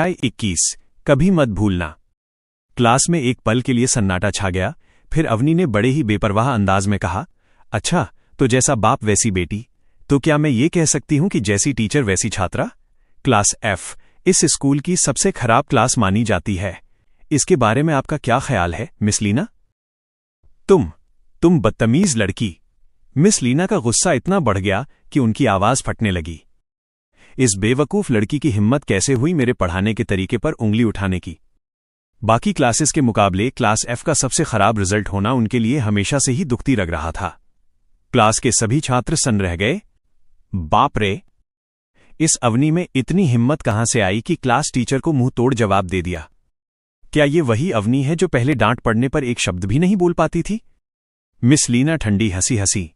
21 कभी मत भूलना। क्लास में एक पल के लिए सन्नाटा छा गया। फिर अवनी ने बड़े ही बेपरवाह अंदाज में कहा, अच्छा, तो जैसा बाप वैसी बेटी। तो क्या मैं ये कह सकती हूं कि जैसी टीचर वैसी छात्रा? क्लास F इस स्कूल की सबसे खराब क्लास मानी जाती है। इसके बारे में आपका क्या ख्याल है, मिस लीना? तुम बदतमीज लड़की। मिस लीना का गुस्सा इतना बढ़ गया कि उनकी आवाज फटने लगी। इस बेवकूफ लड़की की हिम्मत कैसे हुई मेरे पढ़ाने के तरीके पर उंगली उठाने की? बाकी क्लासेस के मुकाबले क्लास F का सबसे खराब रिजल्ट होना उनके लिए हमेशा से ही दुखती लग रहा था। क्लास के सभी छात्र सन्न रह गए। बाप रे! इस अवनी में इतनी हिम्मत कहां से आई कि क्लास टीचर को मुंह तोड़ जवाब दे दिया। क्या ये वही अवनी है जो पहले डांट पड़ने पर एक शब्द भी नहीं बोल पाती थी? मिस लीना ठंडी हंसी हंसी।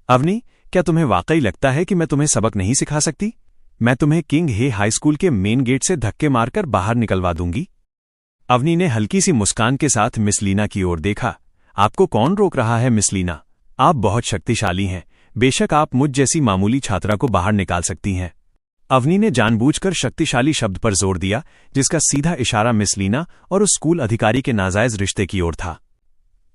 अवनी, क्या तुम्हें वाकई लगता है कि मैं तुम्हें सबक नहीं सिखा सकती? मैं तुम्हें किंग हे हाई स्कूल के मेन गेट से धक्के मारकर बाहर निकलवा दूंगी। अवनी ने हल्की सी मुस्कान के साथ मिस लीना की ओर देखा। आपको कौन रोक रहा है मिस लीना? आप बहुत शक्तिशाली हैं। बेशक आप मुझ जैसी मामूली छात्रा को बाहर निकाल सकती हैं। अवनी ने जानबूझकर शक्तिशाली शब्द पर जोर दिया, जिसका सीधा इशारा मिस लीना और उस स्कूल अधिकारी के नाजायज रिश्ते की ओर था।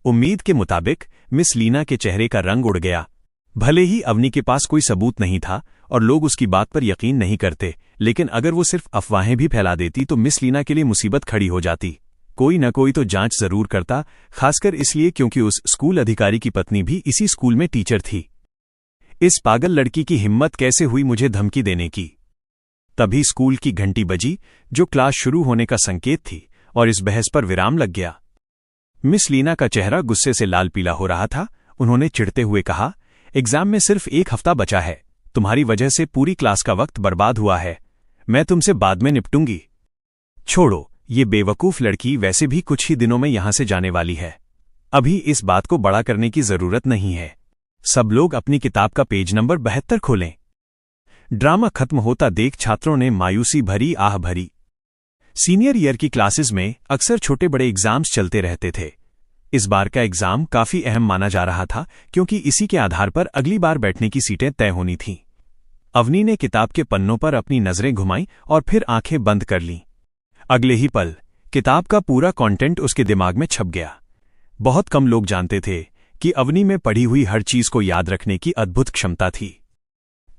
उम्मीद के मुताबिक मिस लीना के चेहरे का रंग उड़ गया। भले ही अवनी के पास कोई सबूत नहीं था और लोग उसकी बात पर यकीन नहीं करते, लेकिन अगर वो सिर्फ अफवाहें भी फैला देती तो मिस लीना के लिए मुसीबत खड़ी हो जाती। कोई न कोई तो जांच जरूर करता, खासकर इसलिए क्योंकि उस स्कूल अधिकारी की पत्नी भी इसी स्कूल में टीचर थी। इस पागल लड़की की हिम्मत कैसे हुई मुझे धमकी देने की? तभी स्कूल की घंटी बजी, जो क्लास शुरू होने का संकेत थी, और इस बहस पर विराम लग गया। मिस लीना का चेहरा गुस्से से लाल पीला हो रहा था। उन्होंने चिढ़ते हुए कहा, एग्जाम में सिर्फ एक हफ्ता बचा है। तुम्हारी वजह से पूरी क्लास का वक्त बर्बाद हुआ है। मैं तुमसे बाद में निपटूंगी। छोड़ो, ये बेवकूफ लड़की वैसे भी कुछ ही दिनों में यहां से जाने वाली है। अभी इस बात को बड़ा करने की जरूरत नहीं है। सब लोग अपनी किताब का पेज नंबर 72 खोलें। ड्रामा खत्म होता देख छात्रों ने मायूसी भरी आह भरी। सीनियर ईयर की क्लासेस में अक्सर छोटे बड़े एग्जाम्स चलते रहते थे। इस बार का एग्जाम काफी अहम माना जा रहा था, क्योंकि इसी के आधार पर अगली बार बैठने की सीटें तय होनी थीं। अवनी ने किताब के पन्नों पर अपनी नजरें घुमाईं और फिर आंखें बंद कर लीं। अगले ही पल किताब का पूरा कंटेंट उसके दिमाग में छप गया। बहुत कम लोग जानते थे कि अवनी में पढ़ी हुई हर चीज को याद रखने की अद्भुत क्षमता थी।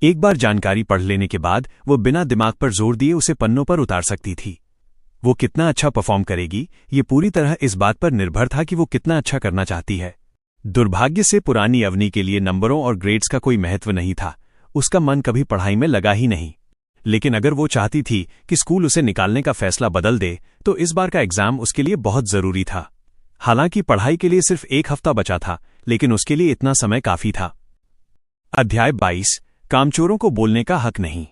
एक बार जानकारी पढ़ लेने के बाद वो बिना दिमाग पर जोर दिए उसे पन्नों पर उतार सकती थी। वो कितना अच्छा परफॉर्म करेगी, ये पूरी तरह इस बात पर निर्भर था कि वो कितना अच्छा करना चाहती है। दुर्भाग्य से पुरानी अवनी के लिए नंबरों और ग्रेड्स का कोई महत्व नहीं था। उसका मन कभी पढ़ाई में लगा ही नहीं। लेकिन अगर वो चाहती थी कि स्कूल उसे निकालने का फैसला बदल दे, तो इस बार का एग्जाम उसके लिए बहुत जरूरी था। हालांकि पढ़ाई के लिए सिर्फ एक हफ्ता बचा था, लेकिन उसके लिए इतना समय काफी था। अध्याय 22 कामचोरों को बोलने का हक नहीं।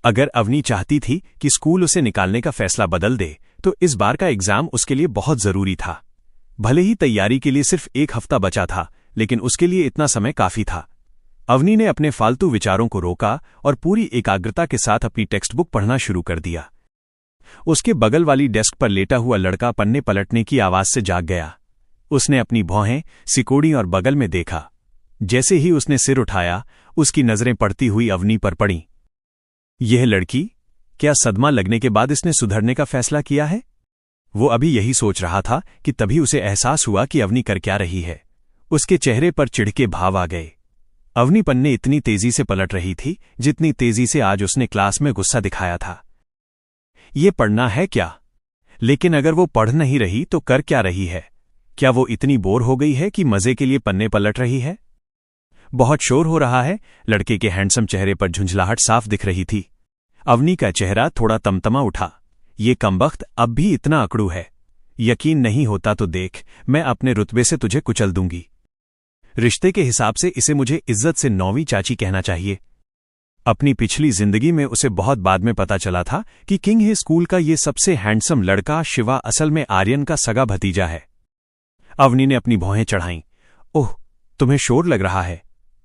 अगर अवनी चाहती थी कि स्कूल उसे निकालने का फैसला बदल दे, तो इस बार का एग्जाम उसके लिए बहुत जरूरी था। भले ही तैयारी के लिए सिर्फ एक हफ्ता बचा था, लेकिन उसके लिए इतना समय काफी था। अवनी ने अपने फालतू विचारों को रोका और पूरी एकाग्रता के साथ अपनी टेक्स्ट बुक पढ़ना शुरू कर दिया। उसके बगल वाली डेस्क पर लेटा हुआ लड़का पन्ने पलटने की आवाज से जाग गया। उसने अपनी भौहें सिकोड़ी और बगल में देखा। जैसे ही उसने सिर उठाया, उसकी नजरें पड़ती हुई अवनी पर पड़ीं। यह लड़की, क्या सदमा लगने के बाद इसने सुधरने का फैसला किया है? वो अभी यही सोच रहा था कि तभी उसे एहसास हुआ कि अवनी कर क्या रही है। उसके चेहरे पर चिढ़ के भाव आ गए। अवनी पन्ने इतनी तेजी से पलट रही थी जितनी तेजी से आज उसने क्लास में गुस्सा दिखाया था। ये पढ़ना है क्या? लेकिन अगर वो पढ़ नहीं रही तो कर क्या रही है? क्या वो इतनी बोर हो गई है कि मजे के लिए पन्ने पलट रही है? बहुत शोर हो रहा है। लड़के के हैंडसम चेहरे पर झुंझलाहट साफ दिख रही थी। अवनी का चेहरा थोड़ा तमतमा उठा। ये कमबख्त अब भी इतना अकड़ू है। यकीन नहीं होता तो देख, मैं अपने रुतबे से तुझे कुचल दूंगी। रिश्ते के हिसाब से इसे मुझे इज्जत से 9वीं चाची कहना चाहिए। अपनी पिछली जिंदगी में उसे बहुत बाद में पता चला था कि किंग हे स्कूल का ये सबसे हैंडसम लड़का शिवा असल में आर्यन का सगा भतीजा है। अवनी ने अपनी भौहें चढ़ाईं। ओह, तुम्हें शोर लग रहा है।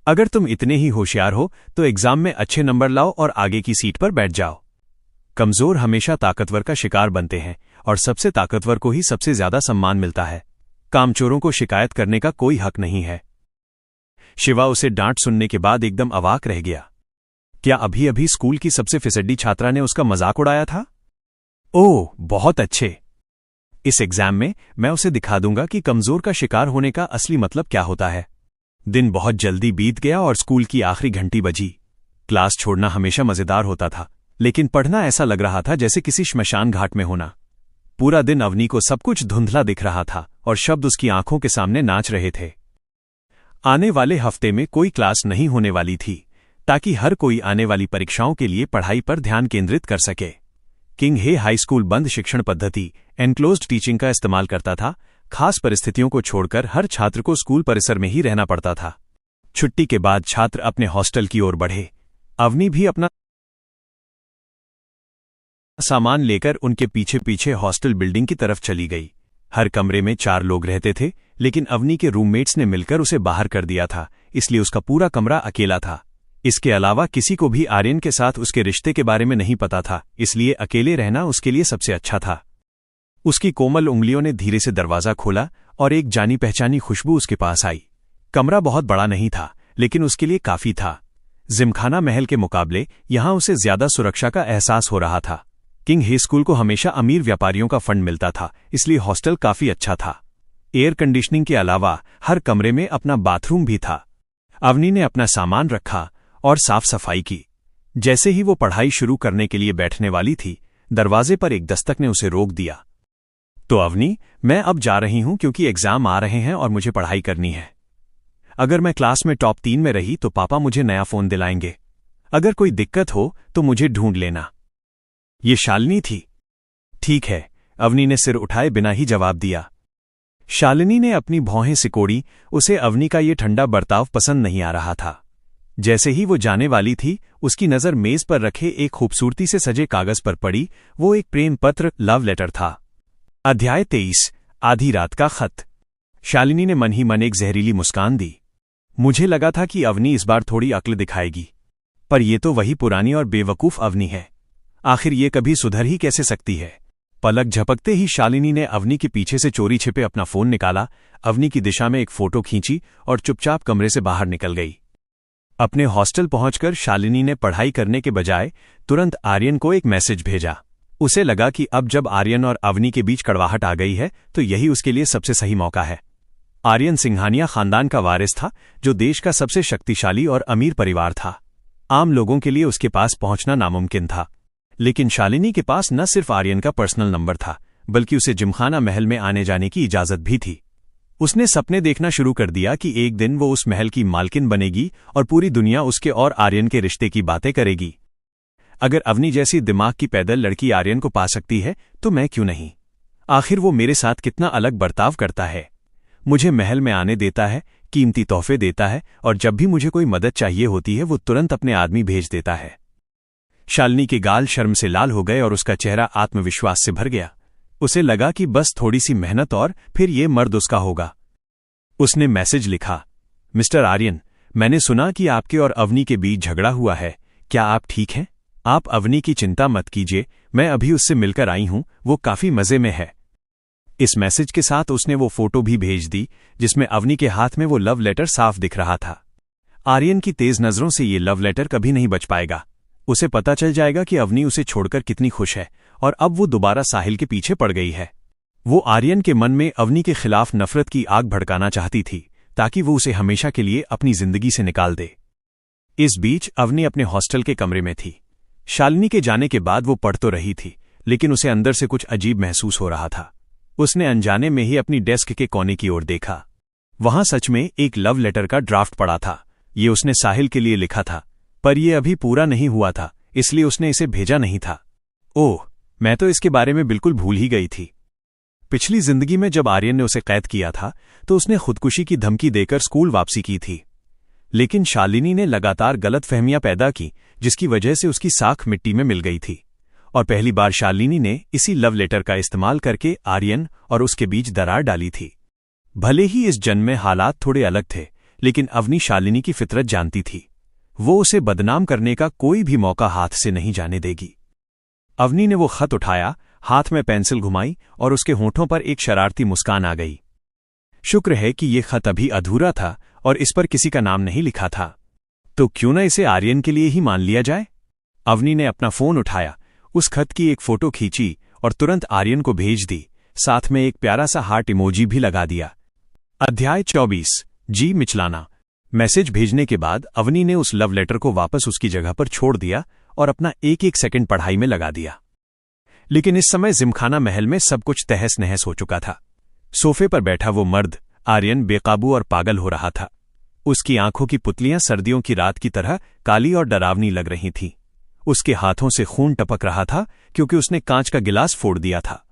अगर तुम इतने ही होशियार हो तो एग्जाम में अच्छे नंबर लाओ और आगे की सीट पर बैठ जाओ। कमजोर हमेशा ताकतवर का शिकार बनते हैं और सबसे ताकतवर को ही सबसे ज्यादा सम्मान मिलता है। कामचोरों को शिकायत करने का कोई हक नहीं है। शिवा उसे डांट सुनने के बाद एकदम अवाक रह गया। क्या अभी अभी स्कूल की सबसे फिसड्डी छात्रा ने उसका मजाक उड़ाया था? ओह, बहुत अच्छे। इस एग्जाम में मैं उसे दिखा दूंगा कि कमजोर का शिकार होने का असली मतलब क्या होता है। दिन बहुत जल्दी बीत गया और स्कूल की आखिरी घंटी बजी। क्लास छोड़ना हमेशा मजेदार होता था, लेकिन पढ़ना ऐसा लग रहा था जैसे किसी श्मशान घाट में होना। पूरा दिन अवनी को सब कुछ धुंधला दिख रहा था और शब्द उसकी आंखों के सामने नाच रहे थे। आने वाले हफ्ते में कोई क्लास नहीं होने वाली थी, ताकि हर कोई आने वाली परीक्षाओं के लिए पढ़ाई पर ध्यान केंद्रित कर सके। किंग हे हाई स्कूल बंद शिक्षण पद्धति एनक्लोज्ड टीचिंग का इस्तेमाल करता था। खास परिस्थितियों को छोड़कर हर छात्र को स्कूल परिसर में ही रहना पड़ता था। छुट्टी के बाद छात्र अपने हॉस्टल की ओर बढ़े। अवनी भी अपना सामान लेकर उनके पीछे पीछे हॉस्टल बिल्डिंग की तरफ चली गई। हर कमरे में 4 लोग रहते थे, लेकिन अवनी के रूममेट्स ने मिलकर उसे बाहर कर दिया था, इसलिए उसका पूरा कमरा अकेला था। इसके अलावा किसी को भी आर्यन के साथ उसके रिश्ते के बारे में नहीं पता था, इसलिए अकेले रहना उसके लिए सबसे अच्छा था। उसकी कोमल उंगलियों ने धीरे से दरवाजा खोला और एक जानी पहचानी खुशबू उसके पास आई। कमरा बहुत बड़ा नहीं था, लेकिन उसके लिए काफी था। जिमखाना महल के मुकाबले यहां उसे ज्यादा सुरक्षा का एहसास हो रहा था। किंग हे स्कूल को हमेशा अमीर व्यापारियों का फंड मिलता था, इसलिए हॉस्टल काफी अच्छा था। एयर कंडीशनिंग के अलावा हर कमरे में अपना बाथरूम भी था। अवनी ने अपना सामान रखा और साफ सफाई की। जैसे ही वो पढ़ाई शुरू करने के लिए बैठने वाली थी, दरवाजे पर एक दस्तक ने उसे रोक दिया। तो अवनी, मैं अब जा रही हूं क्योंकि एग्जाम आ रहे हैं और मुझे पढ़ाई करनी है। अगर मैं क्लास में टॉप 3 में रही तो पापा मुझे नया फोन दिलाएंगे। अगर कोई दिक्कत हो तो मुझे ढूंढ लेना। ये शालिनी थी। ठीक है, अवनी ने सिर उठाए बिना ही जवाब दिया। शालिनी ने अपनी भौहें सिकोड़ी। उसे अवनी का ये ठंडा बर्ताव पसंद नहीं आ रहा था। जैसे ही वो जाने वाली थी, उसकी नजर मेज पर रखे एक खूबसूरती से सजे कागज पर पड़ी। वो एक प्रेम पत्र, लव लेटर था। अध्याय 23, आधी रात का खत। शालिनी ने मन ही मन एक जहरीली मुस्कान दी। मुझे लगा था कि अवनी इस बार थोड़ी अक्ल दिखाएगी, पर यह तो वही पुरानी और बेवकूफ अवनी है। आखिर ये कभी सुधर ही कैसे सकती है। पलक झपकते ही शालिनी ने अवनी के पीछे से चोरी छिपे अपना फोन निकाला, अवनी की दिशा में एक फोटो खींची और चुपचाप कमरे से बाहर निकल गई। अपने हॉस्टल पहुंचकर शालिनी ने पढ़ाई करने के बजाय तुरंत आर्यन को एक मैसेज भेजा। उसे लगा कि अब जब आर्यन और अवनी के बीच कड़वाहट आ गई है तो यही उसके लिए सबसे सही मौका है। आर्यन सिंघानिया खानदान का वारिस था, जो देश का सबसे शक्तिशाली और अमीर परिवार था। आम लोगों के लिए उसके पास पहुंचना नामुमकिन था, लेकिन शालिनी के पास न सिर्फ आर्यन का पर्सनल नंबर था, बल्कि उसे जिमखाना महल में आने जाने की इजाजत भी थी। उसने सपने देखना शुरू कर दिया कि एक दिन वो उस महल की मालकिन बनेगी और पूरी दुनिया उसके और आर्यन के रिश्ते की बातें करेगी। अगर अवनी जैसी दिमाग की पैदल लड़की आर्यन को पा सकती है तो मैं क्यों नहीं। आखिर वो मेरे साथ कितना अलग बर्ताव करता है। मुझे महल में आने देता है, कीमती तोहफे देता है, और जब भी मुझे कोई मदद चाहिए होती है वो तुरंत अपने आदमी भेज देता है। शालिनी के गाल शर्म से लाल हो गए और उसका चेहरा आत्मविश्वास से भर गया। उसे लगा कि बस थोड़ी सी मेहनत और फिर ये मर्द उसका होगा। उसने मैसेज लिखा, मिस्टर आर्यन, मैंने सुना कि आपके और अवनी के बीच झगड़ा हुआ है। क्या आप ठीक हैं? आप अवनी की चिंता मत कीजिए, मैं अभी उससे मिलकर आई हूं, वो काफी मजे में है। इस मैसेज के साथ उसने वो फोटो भी भेज दी जिसमें अवनी के हाथ में वो लव लेटर साफ दिख रहा था। आर्यन की तेज नजरों से ये लव लेटर कभी नहीं बच पाएगा। उसे पता चल जाएगा कि अवनी उसे छोड़कर कितनी खुश है और अब वो दोबारा साहिल के पीछे पड़ गई है। वो आर्यन के मन में अवनी के खिलाफ नफरत की आग भड़काना चाहती थी, ताकि वो उसे हमेशा के लिए अपनी जिंदगी से निकाल दे। इस बीच अवनी अपने हॉस्टल के कमरे में थी। शालिनी के जाने के बाद वो पढ़ तो रही थी, लेकिन उसे अंदर से कुछ अजीब महसूस हो रहा था। उसने अनजाने में ही अपनी डेस्क के कोने की ओर देखा। वहां सच में एक लव लेटर का ड्राफ्ट पड़ा था। ये उसने साहिल के लिए लिखा था, पर यह अभी पूरा नहीं हुआ था, इसलिए उसने इसे भेजा नहीं था। ओह, मैं तो इसके बारे में बिल्कुल भूल ही गई थी। पिछली जिंदगी में जब आर्यन ने उसे कैद किया था तो उसने खुदकुशी की धमकी देकर स्कूल वापसी की थी। लेकिन शालिनी ने लगातार गलतफहमियां पैदा की, जिसकी वजह से उसकी साख मिट्टी में मिल गई थी। और पहली बार शालिनी ने इसी लव लेटर का इस्तेमाल करके आर्यन और उसके बीच दरार डाली थी। भले ही इस जन्म में हालात थोड़े अलग थे, लेकिन अवनी शालिनी की फितरत जानती थी। वो उसे बदनाम करने का कोई भी मौका हाथ से नहीं जाने देगी। अवनी ने वो खत उठाया, हाथ में पेंसिल घुमाई और उसके होठों पर एक शरारती मुस्कान आ गई। शुक्र है कि ये खत अभी अधूरा था और इस पर किसी का नाम नहीं लिखा था। तो क्यों न इसे आर्यन के लिए ही मान लिया जाए। अवनी ने अपना फोन उठाया, उस खत की एक फोटो खींची और तुरंत आर्यन को भेज दी, साथ में एक प्यारा सा हार्ट इमोजी भी लगा दिया। अध्याय 24 जी मिचलाना। मैसेज भेजने के बाद अवनी ने उस लव लेटर को वापस उसकी जगह पर छोड़ दिया और अपना एक एक सेकंड पढ़ाई में लगा दिया। लेकिन इस समय जिमखाना महल में सब कुछ तहस नहस हो चुका था। सोफे पर बैठा वो मर्द आर्यन बेकाबू और पागल हो रहा था। उसकी आंखों की पुतलियां सर्दियों की रात की तरह काली और डरावनी लग रही थीं। उसके हाथों से खून टपक रहा था क्योंकि उसने कांच का गिलास फोड़ दिया था।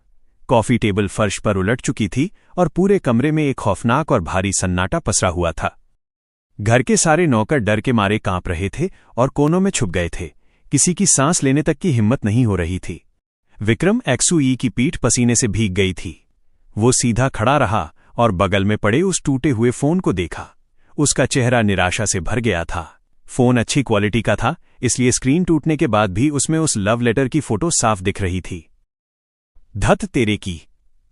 कॉफी टेबल फर्श पर उलट चुकी थी और पूरे कमरे में एक खौफनाक और भारी सन्नाटा पसरा हुआ था। घर के सारे नौकर डर के मारे कांप रहे थे और कोनों में छुप गए थे। किसी की सांस लेने तक की हिम्मत नहीं हो रही थी। विक्रम एक्सुई की पीठ पसीने से भीग गई थी। वो सीधा खड़ा रहा और बगल में पड़े उस टूटे हुए फोन को देखा। उसका चेहरा निराशा से भर गया था। फोन अच्छी क्वालिटी का था, इसलिए स्क्रीन टूटने के बाद भी उसमें उस लव लेटर की फोटो साफ दिख रही थी। धत तेरे की,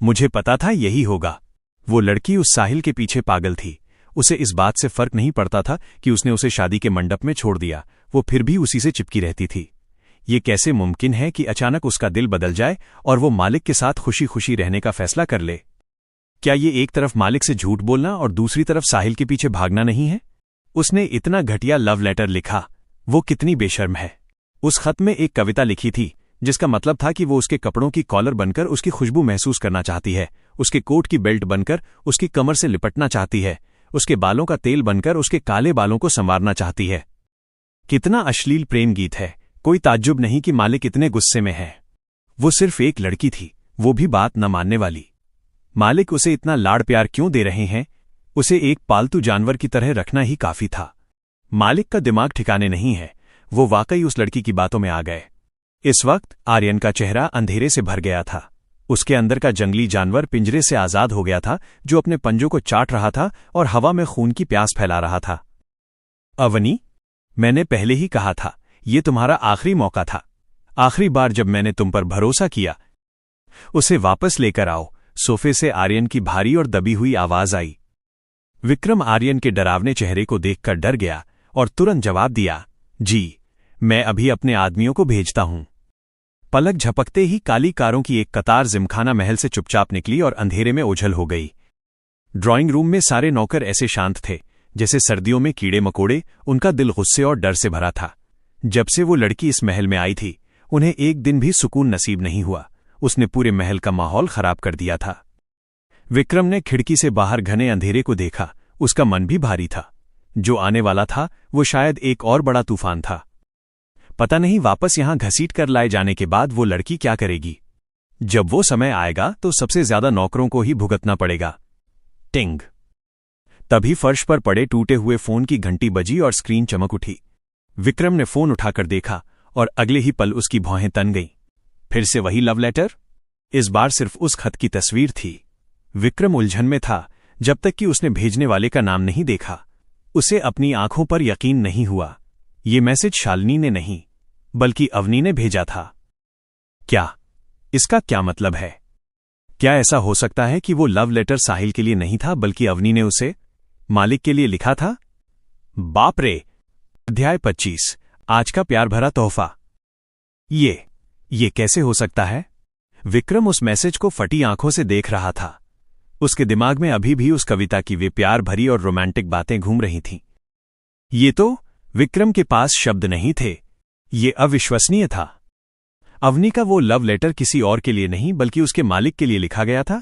मुझे पता था यही होगा। वो लड़की उस साहिल के पीछे पागल थी। उसे इस बात से फर्क नहीं पड़ता था कि उसने उसे शादी के मंडप में छोड़ दिया, वो फिर भी उसी से चिपकी रहती थी। ये कैसे मुमकिन है कि अचानक उसका दिल बदल जाए और वो मालिक के साथ खुशी खुशी रहने का फैसला कर ले? क्या ये एक तरफ मालिक से झूठ बोलना और दूसरी तरफ साहिल के पीछे भागना नहीं है? उसने इतना घटिया लव लेटर लिखा, वो कितनी बेशर्म है। उस खत में एक कविता लिखी थी जिसका मतलब था कि वो उसके कपड़ों की कॉलर बनकर उसकी खुशबू महसूस करना चाहती है, उसके कोट की बेल्ट बनकर उसकी कमर से लिपटना चाहती है, उसके बालों का तेल बनकर उसके काले बालों को संवारना चाहती है। कितना अश्लील प्रेम गीत है। कोई ताज्जुब नहीं कि मालिक इतने गुस्से में है। वो सिर्फ एक लड़की थी, वो भी बात न मानने वाली। मालिक उसे इतना लाड़ प्यार क्यों दे रहे हैं? उसे एक पालतू जानवर की तरह रखना ही काफी था। मालिक का दिमाग ठिकाने नहीं है। वो वाकई उस लड़की की बातों में आ गए। इस वक्त आर्यन का चेहरा अंधेरे से भर गया था। उसके अंदर का जंगली जानवर पिंजरे से आजाद हो गया था, जो अपने पंजों को चाट रहा था और हवा में खून की प्यास फैला रहा था। अवनी, मैंने पहले ही कहा था, ये तुम्हारा आखिरी मौका था। आखिरी बार जब मैंने तुम पर भरोसा किया। उसे वापस लेकर आओ। सोफे से आर्यन की भारी और दबी हुई आवाज आई। विक्रम आर्यन के डरावने चेहरे को देखकर डर गया और तुरंत जवाब दिया, जी, मैं अभी अपने आदमियों को भेजता हूं। पलक झपकते ही काली कारों की एक कतार जिमखाना महल से चुपचाप निकली और अंधेरे में ओझल हो गई। ड्राइंग रूम में सारे नौकर ऐसे शांत थे जैसे सर्दियों में कीड़े मकोड़े। उनका दिल गुस्से और डर से भरा था। जब से वो लड़की इस महल में आई थी, उन्हें एक दिन भी सुकून नसीब नहीं हुआ। उसने पूरे महल का माहौल खराब कर दिया था। विक्रम ने खिड़की से बाहर घने अंधेरे को देखा। उसका मन भी भारी था। जो आने वाला था वो शायद एक और बड़ा तूफान था। पता नहीं वापस यहां घसीट कर लाए जाने के बाद वो लड़की क्या करेगी। जब वो समय आएगा तो सबसे ज्यादा नौकरों को ही भुगतना पड़ेगा। टिंग। तभी फर्श पर पड़े टूटे हुए फोन की घंटी बजी और स्क्रीन चमक उठी। विक्रम ने फोन उठाकर देखा और अगले ही पल उसकी भौहें तन गईं। फिर से वही लव लेटर। इस बार सिर्फ उस खत की तस्वीर थी। विक्रम उलझन में था जब तक कि उसने भेजने वाले का नाम नहीं देखा। उसे अपनी आंखों पर यकीन नहीं हुआ। ये मैसेज शालिनी ने नहीं, बल्कि अवनी ने भेजा था। क्या? इसका क्या मतलब है? क्या ऐसा हो सकता है कि वो लव लेटर साहिल के लिए नहीं था, बल्कि अवनी ने उसे मालिक के लिए लिखा था? बाप रे! अध्याय 25 आज का प्यार भरा तोहफा। ये कैसे हो सकता है? विक्रम उस मैसेज को फटी आंखों से देख रहा था। उसके दिमाग में अभी भी उस कविता की वे प्यार भरी और रोमांटिक बातें घूम रही थीं। ये तो विक्रम के पास शब्द नहीं थे। ये अविश्वसनीय था। अवनी का वो लव लेटर किसी और के लिए नहीं, बल्कि उसके मालिक के लिए लिखा गया था।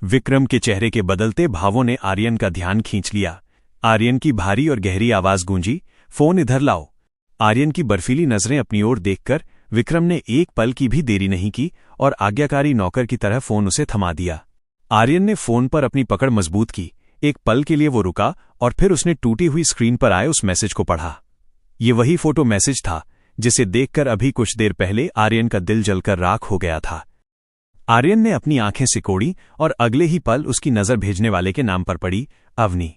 विक्रम के चेहरे के बदलते भावों ने आर्यन का ध्यान खींच लिया। आर्यन की भारी और गहरी आवाज गूंजी, फोन इधर लाओ। आर्यन की बर्फीली नजरें अपनी ओर देखकर विक्रम ने एक पल की भी देरी नहीं की और आज्ञाकारी नौकर की तरह फोन उसे थमा दिया। आर्यन ने फोन पर अपनी पकड़ मजबूत की। एक पल के लिए वो रुका और फिर उसने टूटी हुई स्क्रीन पर आए उस मैसेज को पढ़ा। ये वही फोटो मैसेज था जिसे देखकर अभी कुछ देर पहले आर्यन का दिल जलकर राख हो गया था। आर्यन ने अपनी आंखें सिकोड़ी और अगले ही पल उसकी नजर भेजने वाले के नाम पर पड़ी, अवनी।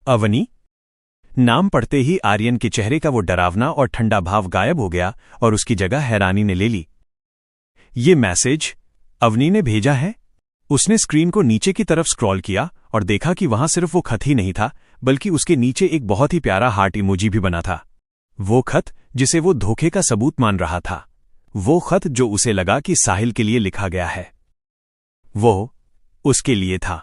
अवनी? नाम पढ़ते ही आर्यन के चेहरे का वो डरावना और ठंडा भाव गायब हो गया और उसकी जगह हैरानी ने ले ली। ये मैसेज अवनी ने भेजा है? उसने स्क्रीन को नीचे की तरफ स्क्रॉल किया और देखा कि वहां सिर्फ वो खत ही नहीं था, बल्कि उसके नीचे एक बहुत ही प्यारा हार्ट इमोजी भी बना था। वो खत जिसे वो धोखे का सबूत मान रहा था। वो खत जो उसे लगा कि साहिल के लिए लिखा गया है, वो उसके लिए था।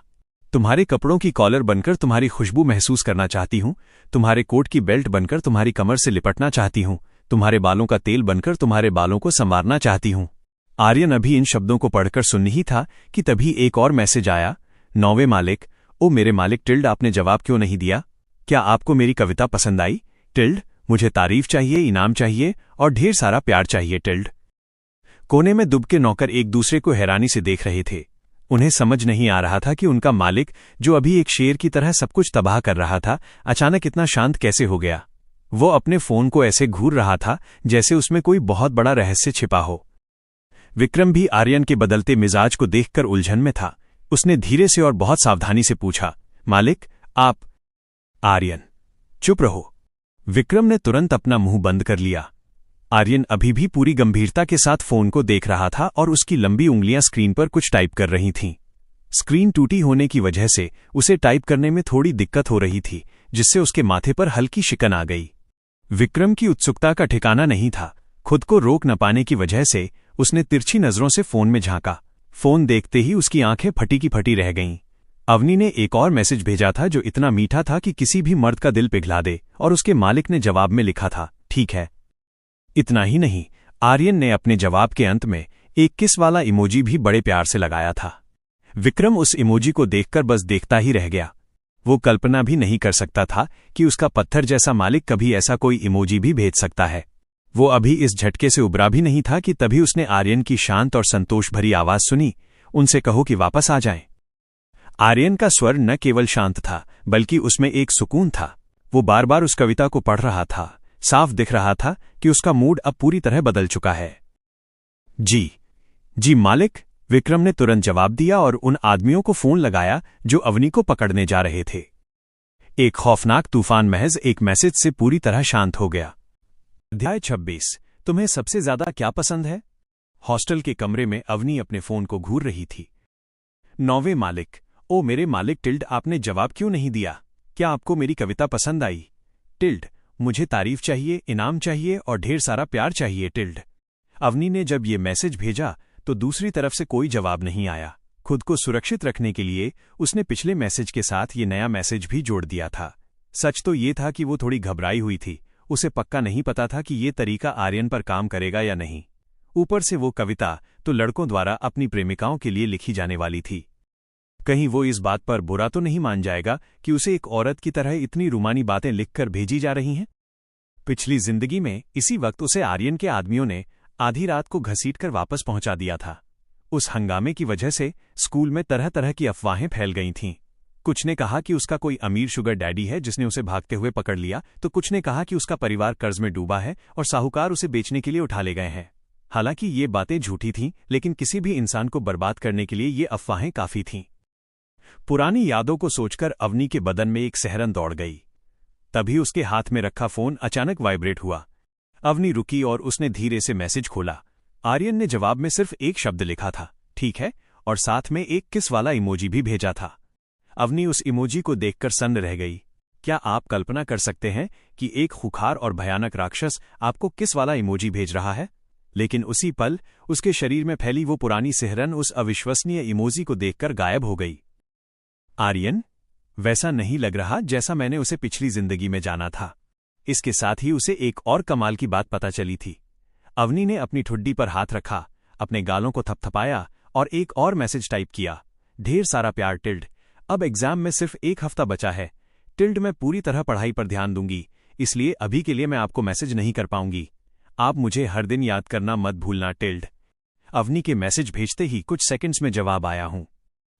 तुम्हारे कपड़ों की कॉलर बनकर तुम्हारी खुशबू महसूस करना चाहती हूं, तुम्हारे कोट की बेल्ट बनकर तुम्हारी कमर से लिपटना चाहती हूं, तुम्हारे बालों का तेल बनकर तुम्हारे बालों को संवारना चाहती हूं। आर्यन अभी इन शब्दों को पढ़कर सुन ही था कि तभी एक और मैसेज आया। 9वें मालिक, ओ मेरे मालिक टिल्ड, आपने जवाब क्यों नहीं दिया? क्या आपको मेरी कविता पसंद आई? टिल्ड, मुझे तारीफ चाहिए, इनाम चाहिए और ढेर सारा प्यार चाहिए टिल्ड। कोने में दुबके नौकर एक दूसरे को हैरानी से देख रहे थे। उन्हें समझ नहीं आ रहा था कि उनका मालिक, जो अभी एक शेर की तरह सब कुछ तबाह कर रहा था, अचानक इतना शांत कैसे हो गया। वो अपने फोन को ऐसे घूर रहा था जैसे उसमें कोई बहुत बड़ा रहस्य छिपा हो। विक्रम भी आर्यन के बदलते मिजाज को देखकर उलझन में था। उसने धीरे से और बहुत सावधानी से पूछा, मालिक, आप? आर्यन, चुप रहो। विक्रम ने तुरंत अपना मुंह बंद कर लिया। आर्यन अभी भी पूरी गंभीरता के साथ फोन को देख रहा था और उसकी लंबी उंगलियां स्क्रीन पर कुछ टाइप कर रही थीं। स्क्रीन टूटी होने की वजह से उसे टाइप करने में थोड़ी दिक्कत हो रही थी, जिससे उसके माथे पर हल्की शिकन आ गई। विक्रम की उत्सुकता का ठिकाना नहीं था। खुद को रोक न पाने की वजह से उसने तिरछी नजरों से फोन में झांका। फोन देखते ही उसकी आंखें फटी की फटी रह गईं। अवनी ने एक और मैसेज भेजा था जो इतना मीठा था कि किसी भी मर्द का दिल पिघला दे, और उसके मालिक ने जवाब में लिखा था, ठीक है। इतना ही नहीं, आर्यन ने अपने जवाब के अंत में एक किस वाला इमोजी भी बड़े प्यार से लगाया था। विक्रम उस इमोजी को देखकर बस देखता ही रह गया। वो कल्पना भी नहीं कर सकता था कि उसका पत्थर जैसा मालिक कभी ऐसा कोई इमोजी भी भेज सकता है। वो अभी इस झटके से उबरा भी नहीं था कि तभी उसने आर्यन की शांत और संतोष भरी आवाज सुनी, उनसे कहो कि वापस आ जाएं। आर्यन का स्वर न केवल शांत था, बल्कि उसमें एक सुकून था। वो बार बार उस कविता को पढ़ रहा था। साफ दिख रहा था कि उसका मूड अब पूरी तरह बदल चुका है। जी मालिक, विक्रम ने तुरंत जवाब दिया और उन आदमियों को फोन लगाया जो अवनी को पकड़ने जा रहे थे। एक खौफनाक तूफान महज एक मैसेज से पूरी तरह शांत हो गया। अध्याय 26। तुम्हें सबसे ज्यादा क्या पसंद है? हॉस्टल के कमरे में अवनी अपने फोन को घूर रही थी। 9वें मालिक, ओ मेरे मालिक टिल्ड, आपने जवाब क्यों नहीं दिया? क्या आपको मेरी कविता पसंद आई? टिल्ड, मुझे तारीफ चाहिए, इनाम चाहिए और ढेर सारा प्यार चाहिए टिल्ड। अवनी ने जब ये मैसेज भेजा तो दूसरी तरफ से कोई जवाब नहीं आया। खुद को सुरक्षित रखने के लिए उसने पिछले मैसेज के साथ ये नया मैसेज भी जोड़ दिया था। सच तो ये था कि वो थोड़ी घबराई हुई थी। उसे पक्का नहीं पता था कि ये तरीका आर्यन पर काम करेगा या नहीं। ऊपर से वो कविता तो लड़कों द्वारा अपनी प्रेमिकाओं के लिए लिखी जाने वाली थी। कहीं वो इस बात पर बुरा तो नहीं मान जाएगा कि उसे एक औरत की तरह इतनी रूमानी बातें लिखकर भेजी जा रही हैं। पिछली जिंदगी में इसी वक्त उसे आर्यन के आदमियों ने आधी रात को घसीटकर वापस पहुंचा दिया था। उस हंगामे की वजह से स्कूल में तरह तरह की अफवाहें फैल गई थीं। कुछ ने कहा कि उसका कोई अमीर शुगर डैडी है जिसने उसे भागते हुए पकड़ लिया, तो कुछ ने कहा कि उसका परिवार कर्ज में डूबा है और साहूकार उसे बेचने के लिए उठा ले गए हैं। हालांकि ये बातें झूठी थीं, लेकिन किसी भी इंसान को बर्बाद करने के लिए ये अफवाहें काफी थीं। पुरानी यादों को सोचकर अवनी के बदन में एक सहरन दौड़ गई। तभी उसके हाथ में रखा फोन अचानक वाइब्रेट हुआ। अवनी रुकी और उसने धीरे से मैसेज खोला। आर्यन ने जवाब में सिर्फ एक शब्द लिखा था, ठीक है, और साथ में एक किस वाला इमोजी भी भेजा था। अवनी उस इमोजी को देखकर सन्न रह गई। क्या आप कल्पना कर सकते हैं कि एक खुखार और भयानक राक्षस आपको किस वाला इमोजी भेज रहा है? लेकिन उसी पल उसके शरीर में फैली वो पुरानी सिहरन उस अविश्वसनीय इमोजी को देखकर गायब हो गई। आर्यन वैसा नहीं लग रहा जैसा मैंने उसे पिछली जिंदगी में जाना था। इसके साथ ही उसे एक और कमाल की बात पता चली थी। अवनी ने अपनी ठुड्डी पर हाथ रखा, अपने गालों को थपथपाया और एक और मैसेज टाइप किया, ढेर सारा प्यार टिल्ड। अब एग्जाम में सिर्फ 1 हफ्ता बचा है टिल्ड, मैं पूरी तरह पढ़ाई पर ध्यान दूंगी, इसलिए अभी के लिए मैं आपको मैसेज नहीं कर पाऊंगी। आप मुझे हर दिन याद करना मत भूलना टिल्ड। अवनी के मैसेज भेजते ही कुछ सेकंड्स में जवाब आया हूं।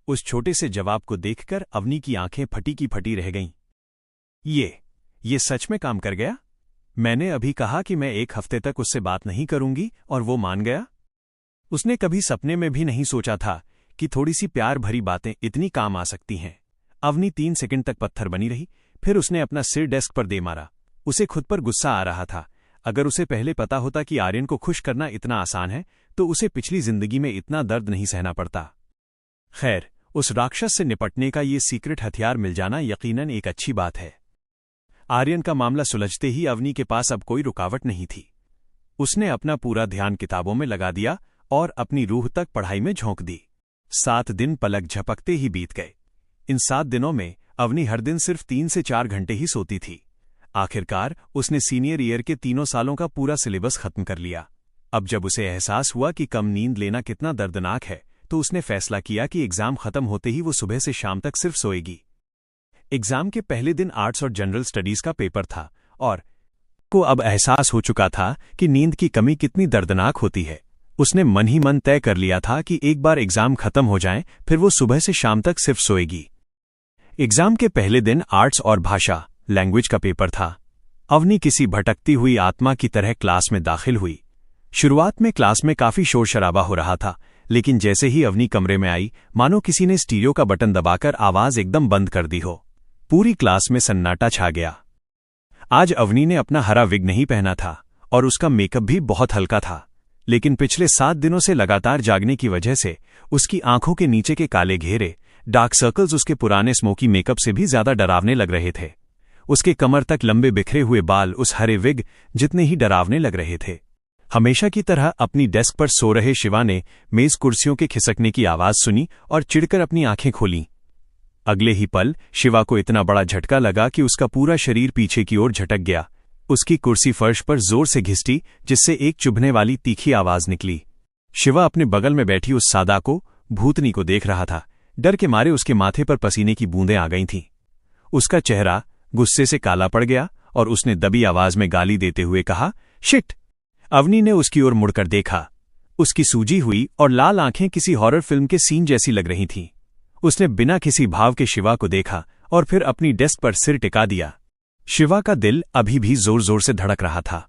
उस छोटे से जवाब को देखकर अवनी की आंखें फटी की फटी रह गईं। ये सच में काम कर गया? मैंने अभी कहा कि मैं 1 हफ्ते तक उससे बात नहीं करूंगी और वो मान गया? उसने कभी सपने में भी नहीं सोचा था कि थोड़ी सी प्यार भरी बातें इतनी काम आ सकती हैं। अवनी 3 सेकंड तक पत्थर बनी रही, फिर उसने अपना सिर डेस्क पर दे मारा। उसे खुद पर गुस्सा आ रहा था। अगर उसे पहले पता होता कि आर्यन को खुश करना इतना आसान है, तो उसे पिछली जिंदगी में इतना दर्द नहीं सहना पड़ता। खैर, उस राक्षस से निपटने का ये सीक्रेट हथियार मिल जाना यकीनन एक अच्छी बात है। आर्यन का मामला सुलझते ही अवनी के पास अब कोई रुकावट नहीं थी। उसने अपना पूरा ध्यान किताबों में लगा दिया और अपनी रूह तक पढ़ाई में झोंक दी। 7 दिन पलक झपकते ही बीत गए। इन 7 दिनों में अवनी हर दिन सिर्फ 3 से 4 घंटे ही सोती थी। आखिरकार उसने सीनियर ईयर के 3 सालों का पूरा सिलेबस खत्म कर लिया। अब जब उसे एहसास हुआ कि कम नींद लेना कितना दर्दनाक है, तो उसने फैसला किया कि एग्जाम खत्म होते ही वो सुबह से शाम तक सिर्फ सोएगी। एग्जाम के पहले दिन आर्ट्स और जनरल स्टडीज का पेपर था और को अब एहसास हो चुका था कि नींद की कमी कितनी दर्दनाक होती है। उसने मन ही मन तय कर लिया था कि एक बार एग्जाम खत्म हो जाए फिर वो सुबह से शाम तक सिर्फ सोएगी। एग्जाम के पहले दिन आर्ट्स और भाषा लैंग्वेज का पेपर था। अवनी किसी भटकती हुई आत्मा की तरह क्लास में दाखिल हुई। शुरुआत में क्लास में काफी शोर शराबा हो रहा था, लेकिन जैसे ही अवनी कमरे में आई मानो किसी ने स्टीरियो का बटन दबाकर आवाज एकदम बंद कर दी हो। पूरी क्लास में सन्नाटा छा गया। आज अवनी ने अपना हरा विग नहीं पहना था और उसका मेकअप भी बहुत हल्का था, लेकिन पिछले 7 दिनों से लगातार जागने की वजह से उसकी आंखों के नीचे के काले घेरे डार्क सर्कल्स उसके पुराने स्मोकी मेकअप से भी ज्यादा डरावने लग रहे थे। उसके कमर तक लंबे बिखरे हुए बाल उस हरे विग जितने ही डरावने लग रहे थे। हमेशा की तरह अपनी डेस्क पर सो रहे शिवा ने मेज कुर्सियों के खिसकने की आवाज सुनी और चिढ़कर अपनी आंखें खोलीं। अगले ही पल शिवा को इतना बड़ा झटका लगा कि उसका पूरा शरीर पीछे की ओर झटक गया। उसकी कुर्सी फर्श पर जोर से घिसटी, जिससे एक चुभने वाली तीखी आवाज निकली। शिवा अपने बगल में बैठी उस सादा को, भूतनी को देख रहा था। डर के मारे उसके माथे पर पसीने की बूंदें आ गई थीं। उसका चेहरा गुस्से से काला पड़ गया और उसने दबी आवाज में गाली देते हुए कहा, शिट। अवनी ने उसकी ओर मुड़कर देखा। उसकी सूजी हुई और लाल आंखें किसी हॉरर फिल्म के सीन जैसी लग रही थीं। उसने बिना किसी भाव के शिवा को देखा और फिर अपनी डेस्क पर सिर टिका दिया। शिवा का दिल अभी भी जोर जोर से धड़क रहा था।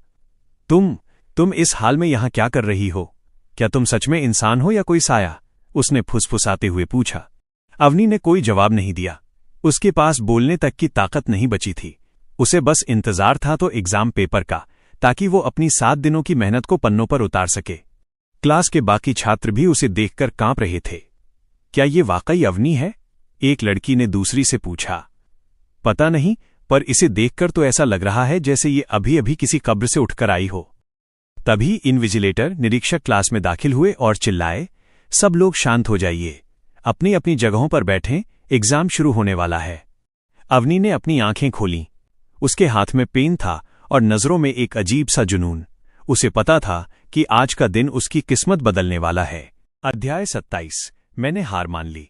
तुम इस हाल में यहां क्या कर रही हो? क्या तुम सच में इंसान हो या कोई साया? उसने फुसफुसाते हुए पूछा। अवनी ने कोई जवाब नहीं दिया। उसके पास बोलने तक की ताकत नहीं बची थी। उसे बस इंतजार था तो एग्जाम पेपर का, ताकि वो अपनी 7 दिनों की मेहनत को पन्नों पर उतार सके। क्लास के बाकी छात्र भी उसे देखकर कांप रहे थे। क्या ये वाकई अवनी है? एक लड़की ने दूसरी से पूछा। पता नहीं, पर इसे देखकर तो ऐसा लग रहा है जैसे ये अभी अभी किसी कब्र से उठकर आई हो। तभी इनविजिलेटर निरीक्षक क्लास में दाखिल हुए और चिल्लाए, सब लोग शांत हो जाइए, अपनी अपनी जगहों पर बैठें, एग्जाम शुरू होने वाला है। अवनी ने अपनी आंखें खोलीं। उसके हाथ में पेन था और नजरों में एक अजीब सा जुनून। उसे पता था कि आज का दिन उसकी किस्मत बदलने वाला है। अध्याय 27। मैंने हार मान ली।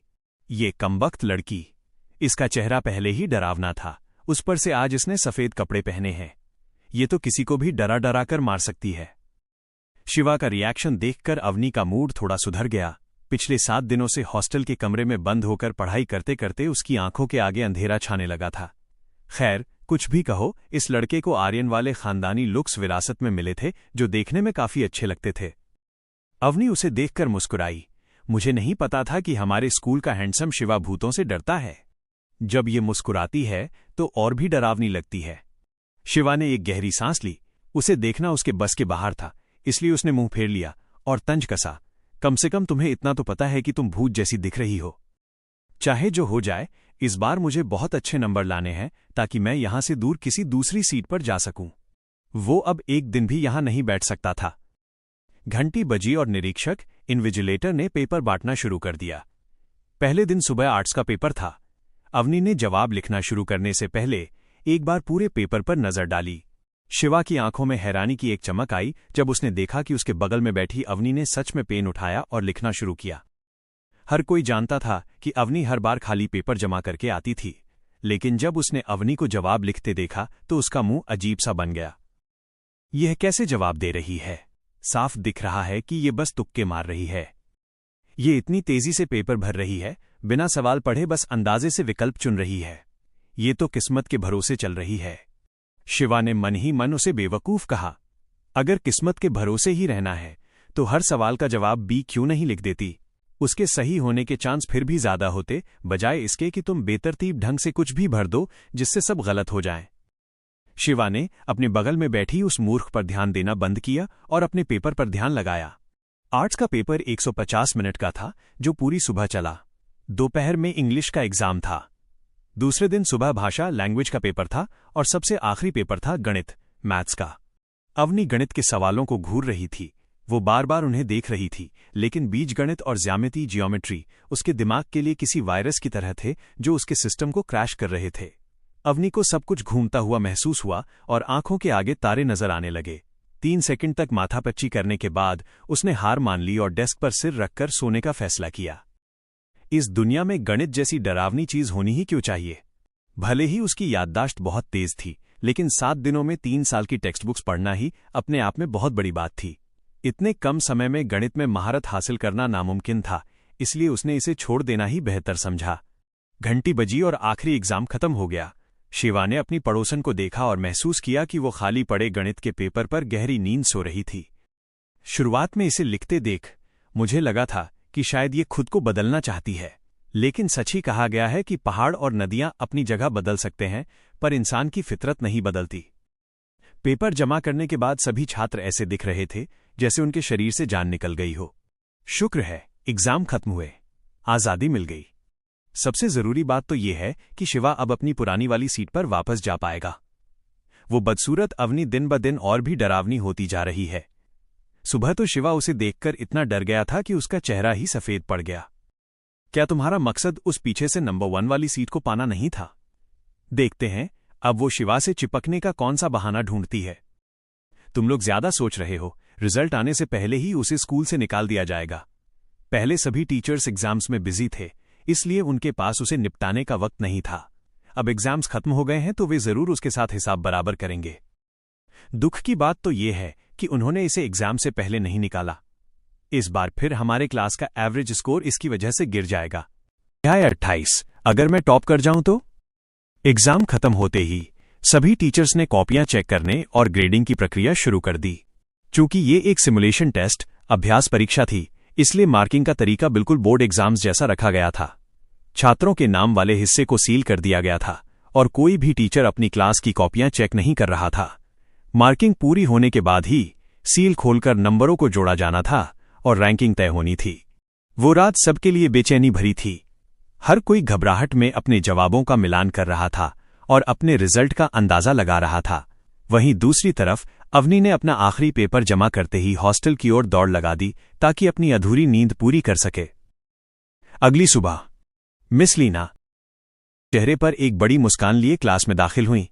ये कमबख्त लड़की। इसका चेहरा पहले ही डरावना था, उस पर से आज इसने सफेद कपड़े पहने हैं। ये तो किसी को भी डरा डरा कर मार सकती है। शिवा का रिएक्शन देखकर अवनी का मूड थोड़ा सुधर गया। पिछले 7 दिनों से हॉस्टल के कमरे में बंद होकर पढ़ाई करते करते उसकी आंखों के आगे अंधेरा छाने लगा था। खैर, कुछ भी कहो, इस लड़के को आर्यन वाले खानदानी लुक्स विरासत में मिले थे, जो देखने में काफी अच्छे लगते थे। अवनी उसे देखकर मुस्कुराई। मुझे नहीं पता था कि हमारे स्कूल का हैंडसम शिवा भूतों से डरता है। जब ये मुस्कुराती है तो और भी डरावनी लगती है। शिवा ने एक गहरी सांस ली। उसे देखना उसके बस के बाहर था, इसलिए उसने मुंह फेर लिया और तंज कसा। कम से कम तुम्हें इतना तो पता है कि तुम भूत जैसी दिख रही हो। चाहे जो हो जाए, इस बार मुझे बहुत अच्छे नंबर लाने हैं ताकि मैं यहां से दूर किसी दूसरी सीट पर जा सकूं। वो अब एक दिन भी यहां नहीं बैठ सकता था। घंटी बजी और निरीक्षक इनविजिलेटर ने पेपर बांटना शुरू कर दिया। पहले दिन सुबह आर्ट्स का पेपर था। अवनी ने जवाब लिखना शुरू करने से पहले एक बार पूरे पेपर पर नजर डाली। शिवा की आंखों में हैरानी की एक चमक आई जब उसने देखा कि उसके बगल में बैठी अवनी ने सच में पेन उठाया और लिखना शुरू किया। हर कोई जानता था कि अवनी हर बार खाली पेपर जमा करके आती थी, लेकिन जब उसने अवनी को जवाब लिखते देखा तो उसका मुंह अजीब सा बन गया। यह कैसे जवाब दे रही है? साफ दिख रहा है कि ये बस तुक्के मार रही है। ये इतनी तेजी से पेपर भर रही है, बिना सवाल पढ़े बस अंदाजे से विकल्प चुन रही है। ये तो किस्मत के भरोसे चल रही है। शिवा ने मन ही मन उसे बेवकूफ कहा। अगर किस्मत के भरोसे ही रहना है तो हर सवाल का जवाब बी क्यों नहीं लिख देती? उसके सही होने के चांस फिर भी ज्यादा होते, बजाय इसके कि तुम बेतरतीब ढंग से कुछ भी भर दो जिससे सब गलत हो जाए। शिवा ने अपने बगल में बैठी उस मूर्ख पर ध्यान देना बंद किया और अपने पेपर पर ध्यान लगाया। आर्ट्स का पेपर 150 मिनट का था, जो पूरी सुबह चला। दोपहर में इंग्लिश का एग्जाम था। दूसरे दिन सुबह भाषा लैंग्वेज का पेपर था और सबसे आखिरी पेपर था गणित मैथ्स का। अवनी गणित के सवालों को घूर रही थी। वो बार बार उन्हें देख रही थी, लेकिन बीजगणित और ज्यामिति जियोमेट्री उसके दिमाग के लिए किसी वायरस की तरह थे जो उसके सिस्टम को क्रैश कर रहे थे। अवनी को सब कुछ घूमता हुआ महसूस हुआ और आंखों के आगे तारे नजर आने लगे। 3 सेकंड तक माथापच्ची करने के बाद उसने हार मान ली और डेस्क पर सिर रखकर सोने का फैसला किया। इस दुनिया में गणित जैसी डरावनी चीज होनी ही क्यों चाहिए। भले ही उसकी याददाश्त बहुत तेज थी, लेकिन 7 दिनों में 3 साल की टेक्स्ट बुक्स पढ़ना ही अपने आप में बहुत बड़ी बात थी। इतने कम समय में गणित में महारत हासिल करना नामुमकिन था, इसलिए उसने इसे छोड़ देना ही बेहतर समझा। घंटी बजी और आखिरी एग्जाम खत्म हो गया। शिवा ने अपनी पड़ोसन को देखा और महसूस किया कि वो खाली पड़े गणित के पेपर पर गहरी नींद सो रही थी। शुरुआत में इसे लिखते देख मुझे लगा था कि शायद ये खुद को बदलना चाहती है, लेकिन सच ही कहा गया है कि पहाड़ और नदियां अपनी जगह बदल सकते हैं, पर इंसान की फितरत नहीं बदलती। पेपर जमा करने के बाद सभी छात्र ऐसे दिख रहे थे जैसे उनके शरीर से जान निकल गई हो। शुक्र है, एग्जाम खत्म हुए, आजादी मिल गई। सबसे जरूरी बात तो यह है कि शिवा अब अपनी पुरानी वाली सीट पर वापस जा पाएगा। वो बदसूरत अवनी दिन ब दिन और भी डरावनी होती जा रही है। सुबह तो शिवा उसे देखकर इतना डर गया था कि उसका चेहरा ही सफेद पड़ गया। क्या तुम्हारा मकसद उस पीछे से नंबर 1 वाली सीट को पाना नहीं था? देखते हैं अब वो शिवा से चिपकने का कौन सा बहाना ढूंढती है। तुम लोग ज्यादा सोच रहे हो, रिजल्ट आने से पहले ही उसे स्कूल से निकाल दिया जाएगा। पहले सभी टीचर्स एग्जाम्स में बिजी थे, इसलिए उनके पास उसे निपटाने का वक्त नहीं था। अब एग्जाम्स खत्म हो गए हैं तो वे जरूर उसके साथ हिसाब बराबर करेंगे। दुख की बात तो ये है कि उन्होंने इसे एग्जाम से पहले नहीं निकाला। इस बार फिर हमारे क्लास का एवरेज स्कोर इसकी वजह से गिर जाएगा। 28 अगर मैं टॉप कर जाऊं तो? एग्जाम खत्म होते ही सभी टीचर्स ने कॉपियां चेक करने और ग्रेडिंग की प्रक्रिया शुरू कर दी। चूंकि ये एक सिमुलेशन टेस्ट अभ्यास परीक्षा थी, इसलिए मार्किंग का तरीका बिल्कुल बोर्ड एग्जाम्स जैसा रखा गया था। छात्रों के नाम वाले हिस्से को सील कर दिया गया था और कोई भी टीचर अपनी क्लास की कॉपियां चेक नहीं कर रहा था। मार्किंग पूरी होने के बाद ही सील खोलकर नंबरों को जोड़ा जाना था और रैंकिंग तय होनी थी। वो रात सबके लिए बेचैनी भरी थी। हर कोई घबराहट में अपने जवाबों का मिलान कर रहा था और अपने रिजल्ट का अंदाजा लगा रहा था। वहीं दूसरी तरफ अवनी ने अपना आखिरी पेपर जमा करते ही हॉस्टल की ओर दौड़ लगा दी ताकि अपनी अधूरी नींद पूरी कर सके। अगली सुबह मिस लीना चेहरे पर एक बड़ी मुस्कान लिए क्लास में दाखिल हुईं।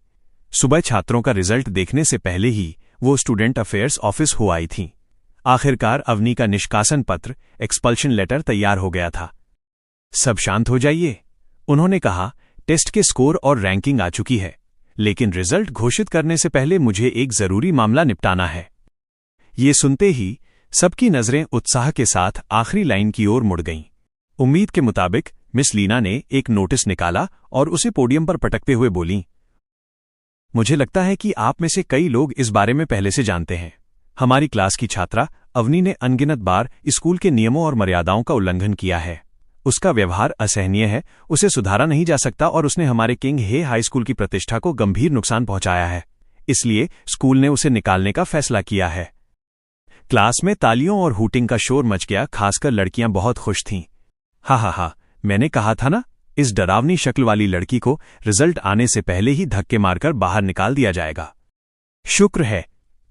सुबह छात्रों का रिजल्ट देखने से पहले ही वो स्टूडेंट अफेयर्स ऑफिस हो आई थीं। आखिरकार अवनी का निष्कासन पत्र, एक्सपल्शन लेटर तैयार हो गया था। सब शांत हो जाइए, उन्होंने कहा। टेस्ट के स्कोर और रैंकिंग आ चुकी है, लेकिन रिजल्ट घोषित करने से पहले मुझे एक जरूरी मामला निपटाना है। ये सुनते ही सबकी नजरें उत्साह के साथ आखिरी लाइन की ओर मुड़ गईं। उम्मीद के मुताबिक मिस लीना ने एक नोटिस निकाला और उसे पोडियम पर पटकते हुए बोलीं, मुझे लगता है कि आप में से कई लोग इस बारे में पहले से जानते हैं। हमारी क्लास की छात्रा अवनी ने अनगिनत बार स्कूल के नियमों और मर्यादाओं का उल्लंघन किया है। उसका व्यवहार असहनीय है, उसे सुधारा नहीं जा सकता और उसने हमारे किंग हे हाई स्कूल की प्रतिष्ठा को गंभीर नुकसान पहुंचाया है। इसलिए स्कूल ने उसे निकालने का फैसला किया है। क्लास में तालियों और हूटिंग का शोर मच गया, खासकर लड़कियां बहुत खुश थीं। हा, मैंने कहा था ना, इस डरावनी शक्ल वाली लड़की को रिजल्ट आने से पहले ही धक्के मारकर बाहर निकाल दिया जाएगा। शुक्र है,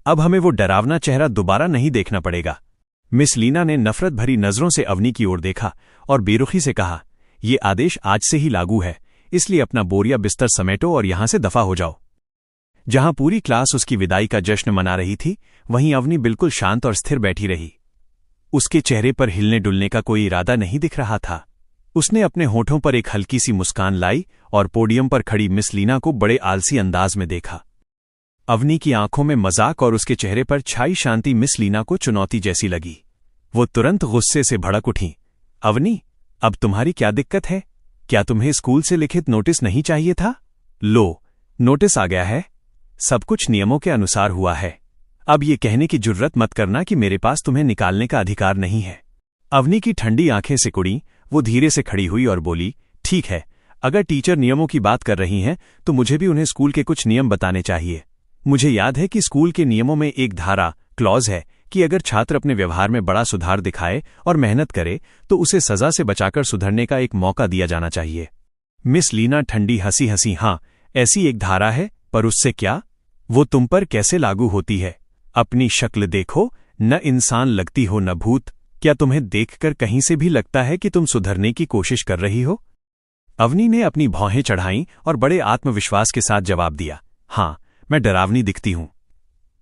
अब हमें वो डरावना चेहरा दोबारा नहीं देखना पड़ेगा। मिस लीना ने नफरत भरी नजरों से अवनी की ओर देखा और बेरुखी से कहा, ये आदेश आज से ही लागू है, इसलिए अपना बोरिया बिस्तर समेटो और यहां से दफा हो जाओ। जहां पूरी क्लास उसकी विदाई का जश्न मना रही थी, वहीं अवनी बिल्कुल शांत और स्थिर बैठी रही। उसके चेहरे पर हिलने डुलने का कोई इरादा नहीं दिख रहा था। उसने अपने होठों पर एक हल्की सी मुस्कान लाई और पोडियम पर खड़ी मिस लीना को बड़े आलसी अंदाज में देखा। अवनी की आंखों में मजाक और उसके चेहरे पर छाई शांति मिस लीना को चुनौती जैसी लगी। वो तुरंत गुस्से से भड़क उठी। अवनी, अब तुम्हारी क्या दिक्कत है? क्या तुम्हें स्कूल से लिखित नोटिस नहीं चाहिए था? लो, नोटिस आ गया है। सब कुछ नियमों के अनुसार हुआ है। अब ये कहने की जुर्रत मत करना कि मेरे पास तुम्हें निकालने का अधिकार नहीं है। अवनी की ठंडी आंखें सिकुड़ी। वो धीरे से खड़ी हुई और बोली, ठीक है, अगर टीचर नियमों की बात कर रही हैं तो मुझे भी उन्हें स्कूल के कुछ नियम बताने चाहिए। मुझे याद है कि स्कूल के नियमों में एक धारा क्लॉज है कि अगर छात्र अपने व्यवहार में बड़ा सुधार दिखाए और मेहनत करे तो उसे सजा से बचाकर सुधरने का एक मौका दिया जाना चाहिए। मिस लीना ठंडी हंसी, हाँ, ऐसी एक धारा है, पर उससे क्या? वो तुम पर कैसे लागू होती है? अपनी शक्ल देखो, न इंसान लगती हो न भूत। क्या तुम्हें देखकर कहीं से भी लगता है कि तुम सुधरने की कोशिश कर रही हो? अवनी ने अपनी भौहें चढ़ाईं और बड़े आत्मविश्वास के साथ जवाब दिया, हाँ, मैं डरावनी दिखती हूं।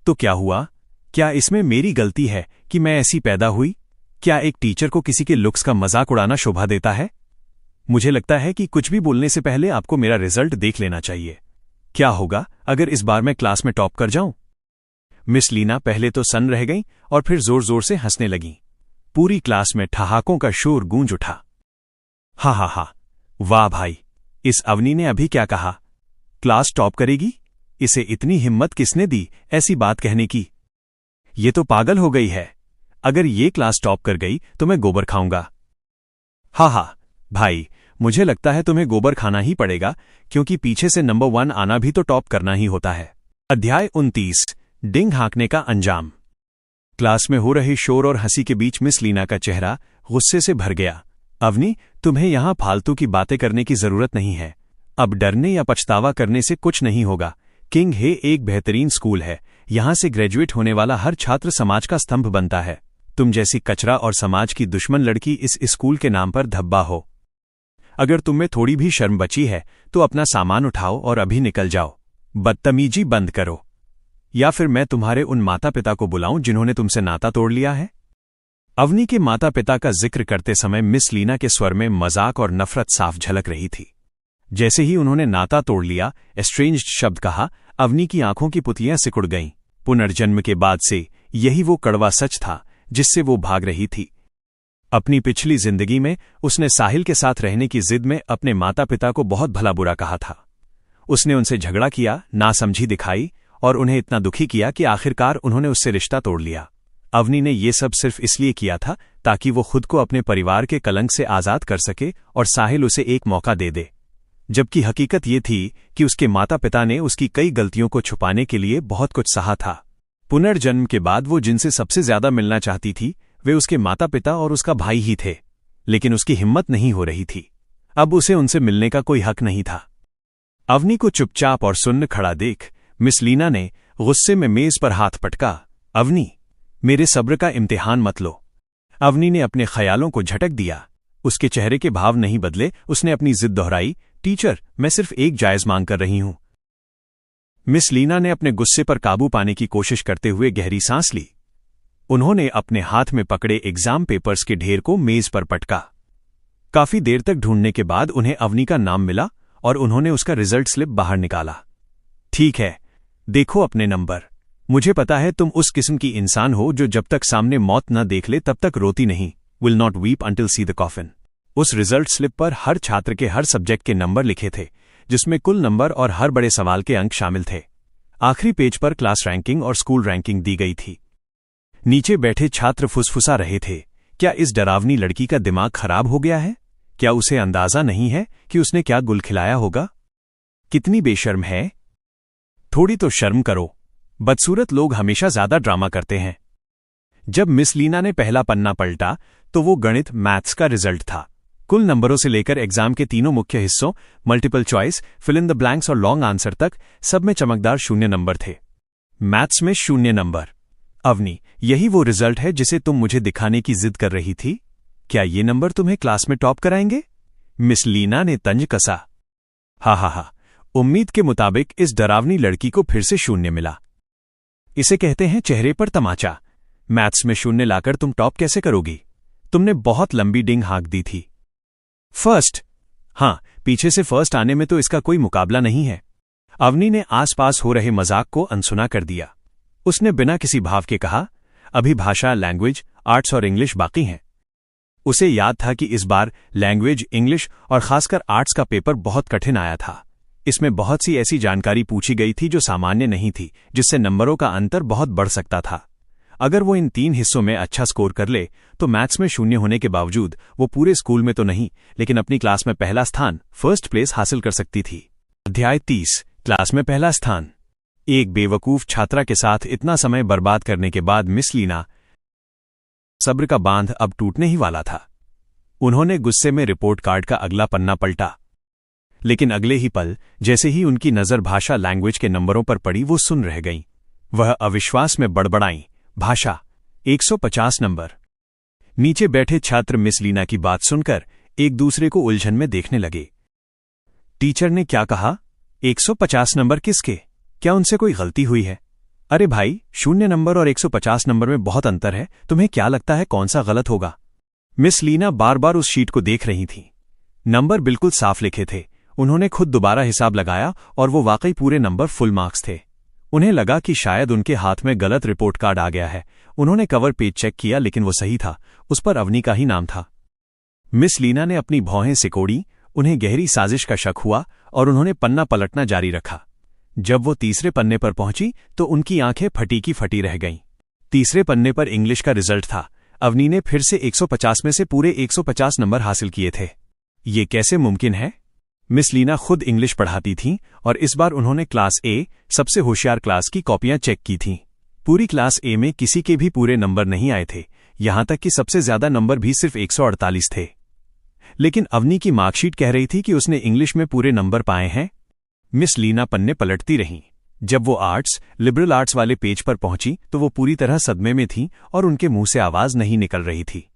तो क्या हुआ? क्या इसमें मेरी गलती है कि मैं ऐसी पैदा हुई? क्या एक टीचर को किसी के लुक्स का मजाक उड़ाना शोभा देता है? मुझे लगता है कि कुछ भी बोलने से पहले आपको मेरा रिजल्ट देख लेना चाहिए। क्या होगा अगर इस बार मैं क्लास में टॉप कर जाऊं? मिस लीना पहले तो सन्न रह गईं और फिर जोर जोर से हंसने लगीं। पूरी क्लास में ठहाकों का शोर गूंज उठा। हा हा हा, वाह भाई, इस अवनी ने अभी क्या कहा? क्लास टॉप करेगी? इसे इतनी हिम्मत किसने दी ऐसी बात कहने की? ये तो पागल हो गई है। अगर ये क्लास टॉप कर गई तो मैं गोबर खाऊंगा। हा हा भाई, मुझे लगता है तुम्हें गोबर खाना ही पड़ेगा, क्योंकि पीछे से नंबर 1 आना भी तो टॉप करना ही होता है। अध्याय 29, डिंग हाँकने का अंजाम। क्लास में हो रहे शोर और हंसी के बीच मिस लीना का चेहरा गुस्से से भर गया। अवनी, तुम्हें यहां फालतू की बातें करने की जरूरत नहीं है। अब डरने या पछतावा करने से कुछ नहीं होगा। किंग हे एक बेहतरीन स्कूल है। यहां से ग्रेजुएट होने वाला हर छात्र समाज का स्तंभ बनता है। तुम जैसी कचरा और समाज की दुश्मन लड़की इस स्कूल के नाम पर धब्बा हो। अगर तुम में थोड़ी भी शर्म बची है तो अपना सामान उठाओ और अभी निकल जाओ। बदतमीजी बंद करो, या फिर मैं तुम्हारे उन माता पिता को बुलाऊं जिन्होंने तुमसे नाता तोड़ लिया है। अवनी के माता पिता का जिक्र करते समय मिस लीना के स्वर में मजाक और नफरत साफ झलक रही थी। जैसे ही उन्होंने नाता तोड़ लिया, एस्ट्रेंज्ड शब्द कहा, अवनी की आंखों की पुतलियां सिकुड़ गईं। पुनर्जन्म के बाद से यही वो कड़वा सच था जिससे वो भाग रही थी। अपनी पिछली जिंदगी में उसने साहिल के साथ रहने की जिद में अपने माता पिता को बहुत भला बुरा कहा था। उसने उनसे झगड़ा किया, नासमझी दिखाई और उन्हें इतना दुखी किया कि आखिरकार उन्होंने उससे रिश्ता तोड़ लिया। अवनी ने ये सब सिर्फ इसलिए किया था ताकि वो खुद को अपने परिवार के कलंक से आजाद कर सके और साहिल उसे एक मौका दे दे, जबकि हकीकत ये थी कि उसके माता पिता ने उसकी कई गलतियों को छुपाने के लिए बहुत कुछ सहा था। पुनर्जन्म के बाद वो जिनसे सबसे ज्यादा मिलना चाहती थी वे उसके माता पिता और उसका भाई ही थे, लेकिन उसकी हिम्मत नहीं हो रही थी। अब उसे उनसे मिलने का कोई हक नहीं था। अवनी को चुपचाप और सुन्न खड़ा देख मिस लीना ने गुस्से में मेज पर हाथ पटका। अवनी, मेरे सब्र का इम्तिहान मत लो। अवनी ने अपने ख्यालों को झटक दिया। उसके चेहरे के भाव नहीं बदले। उसने अपनी जिद दोहराई, टीचर, मैं सिर्फ एक जायज मांग कर रही हूं। मिस लीना ने अपने गुस्से पर काबू पाने की कोशिश करते हुए गहरी सांस ली। उन्होंने अपने हाथ में पकड़े एग्जाम पेपर्स के ढेर को मेज पर पटका। काफी देर तक ढूंढने के बाद उन्हें अवनी का नाम मिला और उन्होंने उसका रिजल्ट स्लिप बाहर निकाला। ठीक है, देखो अपने नंबर। मुझे पता है तुम उस किस्म की इंसान हो जो जब तक सामने मौत न देख ले तब तक रोती नहीं। Will not weep until see the coffin. उस रिजल्ट स्लिप पर हर छात्र के हर सब्जेक्ट के नंबर लिखे थे, जिसमें कुल नंबर और हर बड़े सवाल के अंक शामिल थे। आखिरी पेज पर क्लास रैंकिंग और स्कूल रैंकिंग दी गई थी। नीचे बैठे छात्र फुसफुसा रहे थे, क्या इस डरावनी लड़की का दिमाग खराब हो गया है? क्या उसे अंदाजा नहीं है कि उसने क्या गुल खिलाया होगा? कितनी बेशर्म है। थोड़ी तो शर्म करो। बदसूरत लोग हमेशा ज्यादा ड्रामा करते हैं। जब मिस लीना ने पहला पन्ना पलटा तो वो गणित मैथ्स का रिजल्ट था। कुल नंबरों से लेकर एग्जाम के तीनों मुख्य हिस्सों multiple choice, fill in the blanks और लॉन्ग आंसर तक सब में चमकदार 0 नंबर थे। मैथ्स में 0 नंबर। अवनी, यही वो रिजल्ट है जिसे तुम मुझे दिखाने की जिद कर रही थी? क्या ये नंबर तुम्हें क्लास में टॉप कराएंगे? मिस लीना ने तंज कसा। हा हा हा, उम्मीद के मुताबिक इस डरावनी लड़की को फिर से 0 मिला। इसे कहते हैं चेहरे पर तमाचा। मैथ्स में 0 लाकर तुम टॉप कैसे करोगी? तुमने बहुत लंबी डिंग हाँक दी थी। फर्स्ट? हां, पीछे से फर्स्ट आने में तो इसका कोई मुकाबला नहीं है। अवनी ने आसपास हो रहे मजाक को अनसुना कर दिया। उसने बिना किसी भाव के कहा, अभी भाषा, लैंग्वेज, आर्ट्स और इंग्लिश बाकी हैं। उसे याद था कि इस बार लैंग्वेज, इंग्लिश और खासकर आर्ट्स का पेपर बहुत कठिन आया था। इसमें बहुत सी ऐसी जानकारी पूछी गई थी जो सामान्य नहीं थी, जिससे नंबरों का अंतर बहुत बढ़ सकता था। अगर वो इन 3 हिस्सों में अच्छा स्कोर कर ले तो मैथ्स में 0 होने के बावजूद वो पूरे स्कूल में तो नहीं, लेकिन अपनी क्लास में पहला स्थान, फर्स्ट प्लेस हासिल कर सकती थी। अध्याय 30, क्लास में पहला स्थान। एक बेवकूफ छात्रा के साथ इतना समय बर्बाद करने के बाद मिस लीना सब्र का बांध अब टूटने ही वाला था। उन्होंने गुस्से में रिपोर्ट कार्ड का अगला पन्ना पलटा, लेकिन अगले ही पल जैसे ही उनकी नजर भाषा, लैंग्वेज के नंबरों पर पड़ी वो सुन रह गईं। वह अविश्वास में बड़बड़ाई, भाषा 150 नंबर। नीचे बैठे छात्र मिस लीना की बात सुनकर एक दूसरे को उलझन में देखने लगे। टीचर ने क्या कहा? 150 नंबर किसके? क्या उनसे कोई गलती हुई है? अरे भाई, 0 नंबर और 150 नंबर में बहुत अंतर है। तुम्हें क्या लगता है कौन सा गलत होगा? मिस लीना बार बार उस शीट को देख रही थीं। नंबर बिल्कुल साफ लिखे थे। उन्होंने खुद दोबारा हिसाब लगाया और वो वाकई पूरे नंबर फुल मार्क्स थे। उन्हें लगा कि शायद उनके हाथ में गलत रिपोर्ट कार्ड आ गया है। उन्होंने कवर पेज चेक किया, लेकिन वो सही था। उस पर अवनी का ही नाम था। मिस लीना ने अपनी भौहें सिकोड़ी। उन्हें गहरी साजिश का शक हुआ और उन्होंने पन्ना पलटना जारी रखा। जब वो तीसरे पन्ने पर पहुंची तो उनकी आंखें फटी की फटी रह गईं। तीसरे पन्ने पर इंग्लिश का रिजल्ट था। अवनी ने फिर से 150 में से पूरे 150 नंबर हासिल किए थे। ये कैसे मुमकिन है? मिस लीना खुद इंग्लिश पढ़ाती थीं और इस बार उन्होंने क्लास ए, सबसे होशियार क्लास की कॉपियां चेक की थीं। पूरी क्लास ए में किसी के भी पूरे नंबर नहीं आए थे, यहां तक कि सबसे ज्यादा नंबर भी सिर्फ 148 थे। लेकिन अवनी की मार्कशीट कह रही थी कि उसने इंग्लिश में पूरे नंबर पाए हैं। मिस लीना पन्ने पलटती रहीं। जब वो आर्ट्स, लिबरल आर्ट्स वाले पेज पर पहुंची तो वो पूरी तरह सदमे में थीं और उनके मुंह से आवाज नहीं निकल रही थी।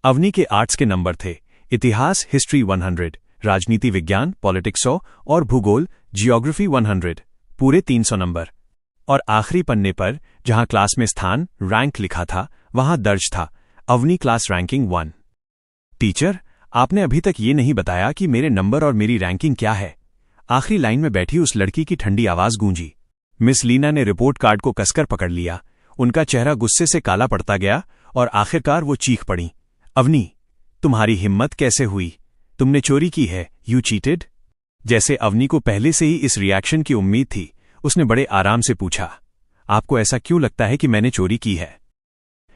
अवनी के आर्ट्स के नंबर थे इतिहास हिस्ट्री 100, राजनीति विज्ञान पॉलिटिक्स 100 और भूगोल जियोग्राफी 100, पूरे 300 नंबर। और आखिरी पन्ने पर जहां क्लास में स्थान रैंक लिखा था वहां दर्ज था अवनी क्लास रैंकिंग 1। टीचर, आपने अभी तक ये नहीं बताया कि मेरे नंबर और मेरी रैंकिंग क्या है? आखिरी लाइन में बैठी उस लड़की की ठंडी आवाज गूंजी। मिस लीना ने रिपोर्ट कार्ड को कसकर पकड़ लिया। उनका चेहरा गुस्से से काला पड़ता गया और आखिरकार वो चीख पड़ी, अवनी, तुम्हारी हिम्मत कैसे हुई? तुमने चोरी की है, यू चीटेड। जैसे अवनी को पहले से ही इस रिएक्शन की उम्मीद थी, उसने बड़े आराम से पूछा, आपको ऐसा क्यों लगता है कि मैंने चोरी की है?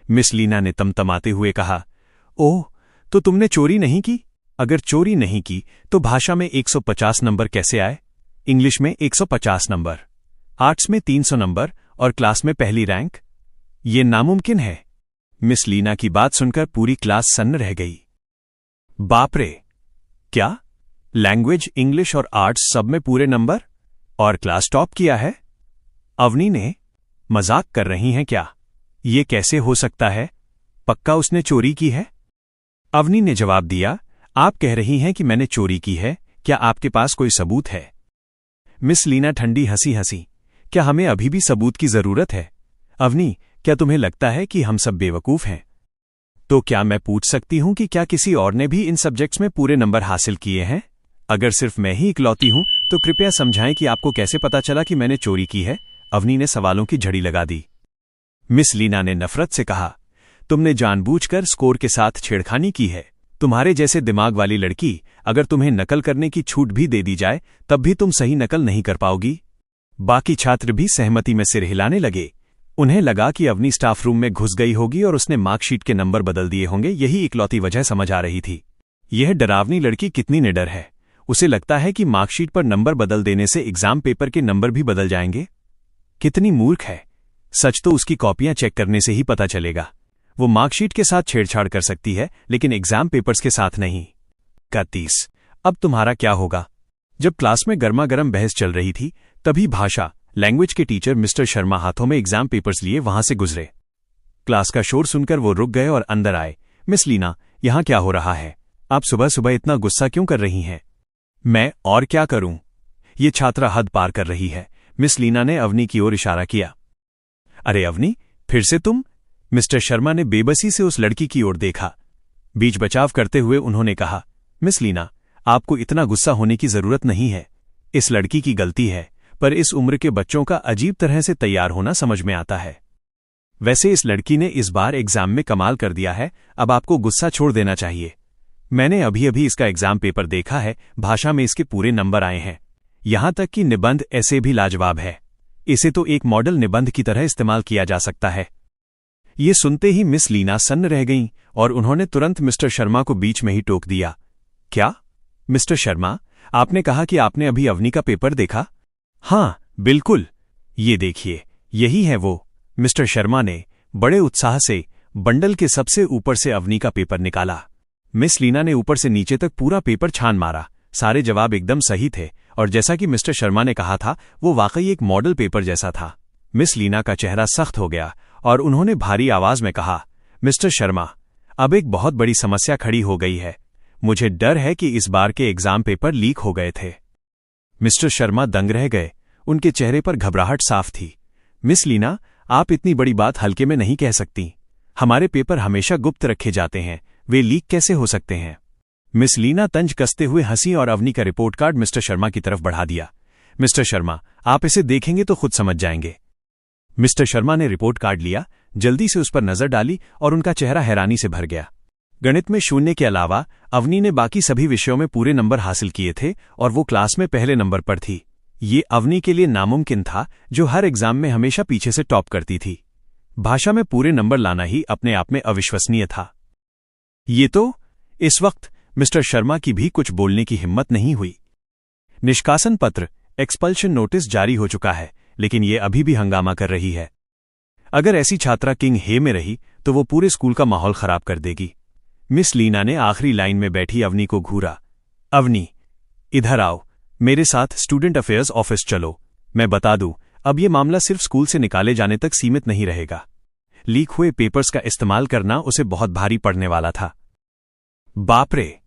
मिस लीना ने तमतमाते हुए कहा, ओह, तो तुमने चोरी नहीं की? अगर चोरी नहीं की तो भाषा में 150 नंबर कैसे आए? इंग्लिश में 150 नंबर, आर्ट्स में 300 नंबर और क्लास में पहली रैंक? ये नामुमकिन है। मिस लीना की बात सुनकर पूरी क्लास सन्न रह गई। बाप रे! क्या? लैंग्वेज, इंग्लिश और आर्ट्स सब में पूरे नंबर? और क्लास टॉप किया है? अवनी ने? मजाक कर रही हैं क्या? ये कैसे हो सकता है? पक्का उसने चोरी की है? अवनी ने जवाब दिया, आप कह रही हैं कि मैंने चोरी की है, क्या आपके पास कोई सबूत है? मिस लीना ठंडी हंसी हंसी, क्या हमें अभी भी सबूत की जरूरत है? अवनी, क्या तुम्हें लगता है कि हम सब बेवकूफ हैं? तो क्या मैं पूछ सकती हूं कि क्या किसी और ने भी इन सब्जेक्ट्स में पूरे नंबर हासिल किए हैं? अगर सिर्फ मैं ही इकलौती हूं तो कृपया समझाएं कि आपको कैसे पता चला कि मैंने चोरी की है? अवनी ने सवालों की झड़ी लगा दी। मिस लीना ने नफरत से कहा, तुमने जानबूझकर स्कोर के साथ छेड़खानी की है। तुम्हारे जैसे दिमाग वाली लड़की, अगर तुम्हें नकल करने की छूट भी दे दी जाए तब भी तुम सही नकल नहीं कर पाओगी। बाकी छात्र भी सहमति में सिर हिलाने लगे। उन्हें लगा कि अवनी स्टाफ रूम में घुस गई होगी और उसने मार्कशीट के नंबर बदल दिए होंगे। यही इकलौती वजह समझ आ रही थी। यह डरावनी लड़की कितनी निडर है। उसे लगता है कि मार्कशीट पर नंबर बदल देने से एग्जाम पेपर के नंबर भी बदल जाएंगे। कितनी मूर्ख है। सच तो उसकी कॉपियां चेक करने से ही पता चलेगा। वो मार्कशीट के साथ छेड़छाड़ कर सकती है, लेकिन एग्जाम पेपर्स के साथ नहीं। 31। अब तुम्हारा क्या होगा? जब क्लास में गर्मा गर्म बहस चल रही थी तभी भाषा, लैंग्वेज के टीचर मिस्टर शर्मा हाथों में एग्जाम पेपर्स लिए वहां से गुजरे। क्लास का शोर सुनकर वो रुक गए और अंदर आए। मिस लीना, यहां क्या हो रहा है? आप सुबह सुबह इतना गुस्सा क्यों कर रही हैं? मैं और क्या करूं? ये छात्रा हद पार कर रही है। मिस लीना ने अवनी की ओर इशारा किया। अरे अवनी, फिर से तुम? मिस्टर शर्मा ने बेबसी से उस लड़की की ओर देखा। बीच बचाव करते हुए उन्होंने कहा, मिस लीना, आपको इतना गुस्सा होने की जरूरत नहीं है। इस लड़की की गलती है, पर इस उम्र के बच्चों का अजीब तरह से तैयार होना समझ में आता है। वैसे इस लड़की ने इस बार एग्जाम में कमाल कर दिया है। अब आपको गुस्सा छोड़ देना चाहिए। मैंने अभी अभी इसका एग्जाम पेपर देखा है। भाषा में इसके पूरे नंबर आए हैं। यहां तक कि निबंध ऐसे भी लाजवाब है। इसे तो एक मॉडल निबंध की तरह इस्तेमाल किया जा सकता है। ये सुनते ही मिस लीना सन्न रह गईं और उन्होंने तुरंत मिस्टर शर्मा को बीच में ही टोक दिया। क्या? मिस्टर शर्मा, आपने कहा कि आपने अभी अवनी का पेपर देखा? हाँ, बिल्कुल। ये देखिए, यही है वो। मिस्टर शर्मा ने बड़े उत्साह से बंडल के सबसे ऊपर से अवनी का पेपर निकाला। मिस लीना ने ऊपर से नीचे तक पूरा पेपर छान मारा। सारे जवाब एकदम सही थे और जैसा कि मिस्टर शर्मा ने कहा था, वो वाकई एक मॉडल पेपर जैसा था। मिस लीना का चेहरा सख्त हो गया और उन्होंने भारी आवाज में कहा, मिस्टर शर्मा, अब एक बहुत बड़ी समस्या खड़ी हो गई है। मुझे डर है कि इस बार के एग्जाम पेपर लीक हो गए थे। मिस्टर शर्मा दंग रह गए। उनके चेहरे पर घबराहट साफ थी। मिस लीना, आप इतनी बड़ी बात हल्के में नहीं कह सकती। हमारे पेपर हमेशा गुप्त रखे जाते हैं, वे लीक कैसे हो सकते हैं? मिस लीना तंज कसते हुए हंसी और अवनी का रिपोर्ट कार्ड मिस्टर शर्मा की तरफ बढ़ा दिया। मिस्टर शर्मा, आप इसे देखेंगे तो खुद समझ जाएंगे। मिस्टर शर्मा ने रिपोर्ट कार्ड लिया, जल्दी से उस पर नजर डाली और उनका चेहरा हैरानी से भर गया। गणित में 0 के अलावा अवनी ने बाकी सभी विषयों में पूरे नंबर हासिल किए थे और वो क्लास में पहले नंबर पर थी। ये अवनी के लिए नामुमकिन था, जो हर एग्जाम में हमेशा पीछे से टॉप करती थी। भाषा में पूरे नंबर लाना ही अपने आप में अविश्वसनीय था। ये तो इस वक्त मिस्टर शर्मा की भी कुछ बोलने की हिम्मत नहीं हुई। निष्कासन पत्र, एक्सपल्शन नोटिस जारी हो चुका है, लेकिन ये अभी भी हंगामा कर रही है। अगर ऐसी छात्रा किंग हे में रही तो वो पूरे स्कूल का माहौल खराब कर देगी। मिस लीना ने आखिरी लाइन में बैठी अवनी को घूरा। अवनी, इधर आओ, मेरे साथ स्टूडेंट अफेयर्स ऑफिस चलो। मैं बता दूं, अब ये मामला सिर्फ स्कूल से निकाले जाने तक सीमित नहीं रहेगा। लीक हुए पेपर्स का इस्तेमाल करना उसे बहुत भारी पड़ने वाला था। बाप रे,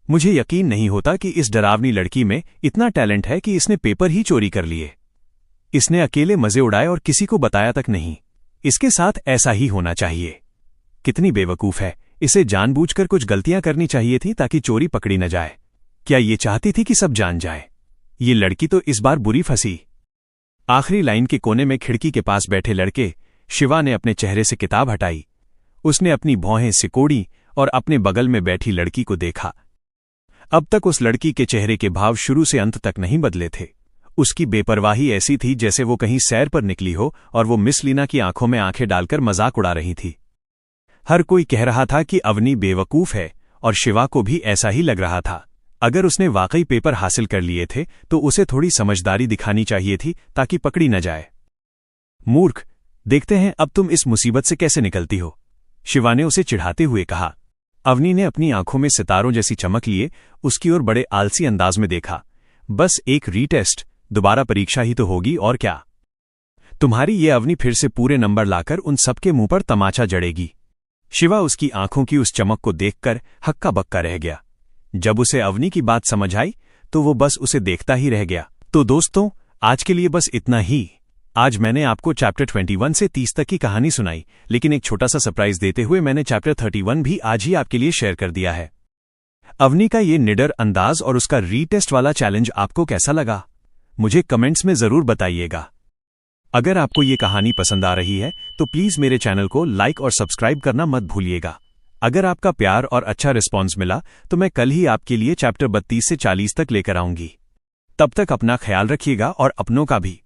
मुझे यकीन नहीं होता कि इस डरावनी लड़की में इतना टैलेंट है कि इसने पेपर ही चोरी कर लिए। इसने अकेले मजे उड़ाए और किसी को बताया तक नहीं। इसके साथ ऐसा ही होना चाहिए। कितनी बेवकूफ है, इसे जानबूझकर कुछ गलतियां करनी चाहिए थी ताकि चोरी पकड़ी न जाए। क्या ये चाहती थी कि सब जान जाए? ये लड़की तो इस बार बुरी फंसी। आखिरी लाइन के कोने में खिड़की के पास बैठे लड़के शिवा ने अपने चेहरे से किताब हटाई। उसने अपनी भौहें सिकोड़ी और अपने बगल में बैठी लड़की को देखा। अब तक उस लड़की के चेहरे के भाव शुरू से अंत तक नहीं बदले थे। उसकी बेपरवाही ऐसी थी जैसे वो कहीं सैर पर निकली हो और वो मिस लीना की आंखों में आंखें डालकर मजाक उड़ा रही थी। हर कोई कह रहा था कि अवनी बेवकूफ है और शिवा को भी ऐसा ही लग रहा था। अगर उसने वाकई पेपर हासिल कर लिए थे तो उसे थोड़ी समझदारी दिखानी चाहिए थी ताकि पकड़ी न जाए। मूर्ख, देखते हैं अब तुम इस मुसीबत से कैसे निकलती हो, शिवा ने उसे चिढ़ाते हुए कहा। अवनी ने अपनी आंखों में सितारों जैसी चमक लिए उसकी ओर बड़े आलसी अंदाज में देखा। बस एक रीटेस्ट, दोबारा परीक्षा ही तो होगी और क्या। तुम्हारी ये अवनी फिर से पूरे नंबर लाकर उन सबके मुंह पर तमाचा जड़ेगी। शिवा उसकी आंखों की उस चमक को देखकर हक्का बक्का रह गया। जब उसे अवनी की बात समझ आई तो वो बस उसे देखता ही रह गया। तो दोस्तों, आज के लिए बस इतना ही। आज मैंने आपको चैप्टर 21 से 30 तक की कहानी सुनाई, लेकिन एक छोटा सा सरप्राइज देते हुए मैंने चैप्टर 31 भी आज ही आपके लिए शेयर कर दिया है। अवनी का ये निडर अंदाज और उसका रीटेस्ट वाला चैलेंज आपको कैसा लगा? मुझे कमेंट्स में जरूर बताइएगा। अगर आपको ये कहानी पसंद आ रही है तो प्लीज मेरे चैनल को लाइक और सब्सक्राइब करना मत भूलिएगा। अगर आपका प्यार और अच्छा रिस्पॉन्स मिला तो मैं कल ही आपके लिए चैप्टर 32 से 40 तक लेकर आऊंगी। तब तक अपना ख्याल रखिएगा और अपनों का भी।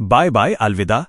बाय बाय, अलविदा।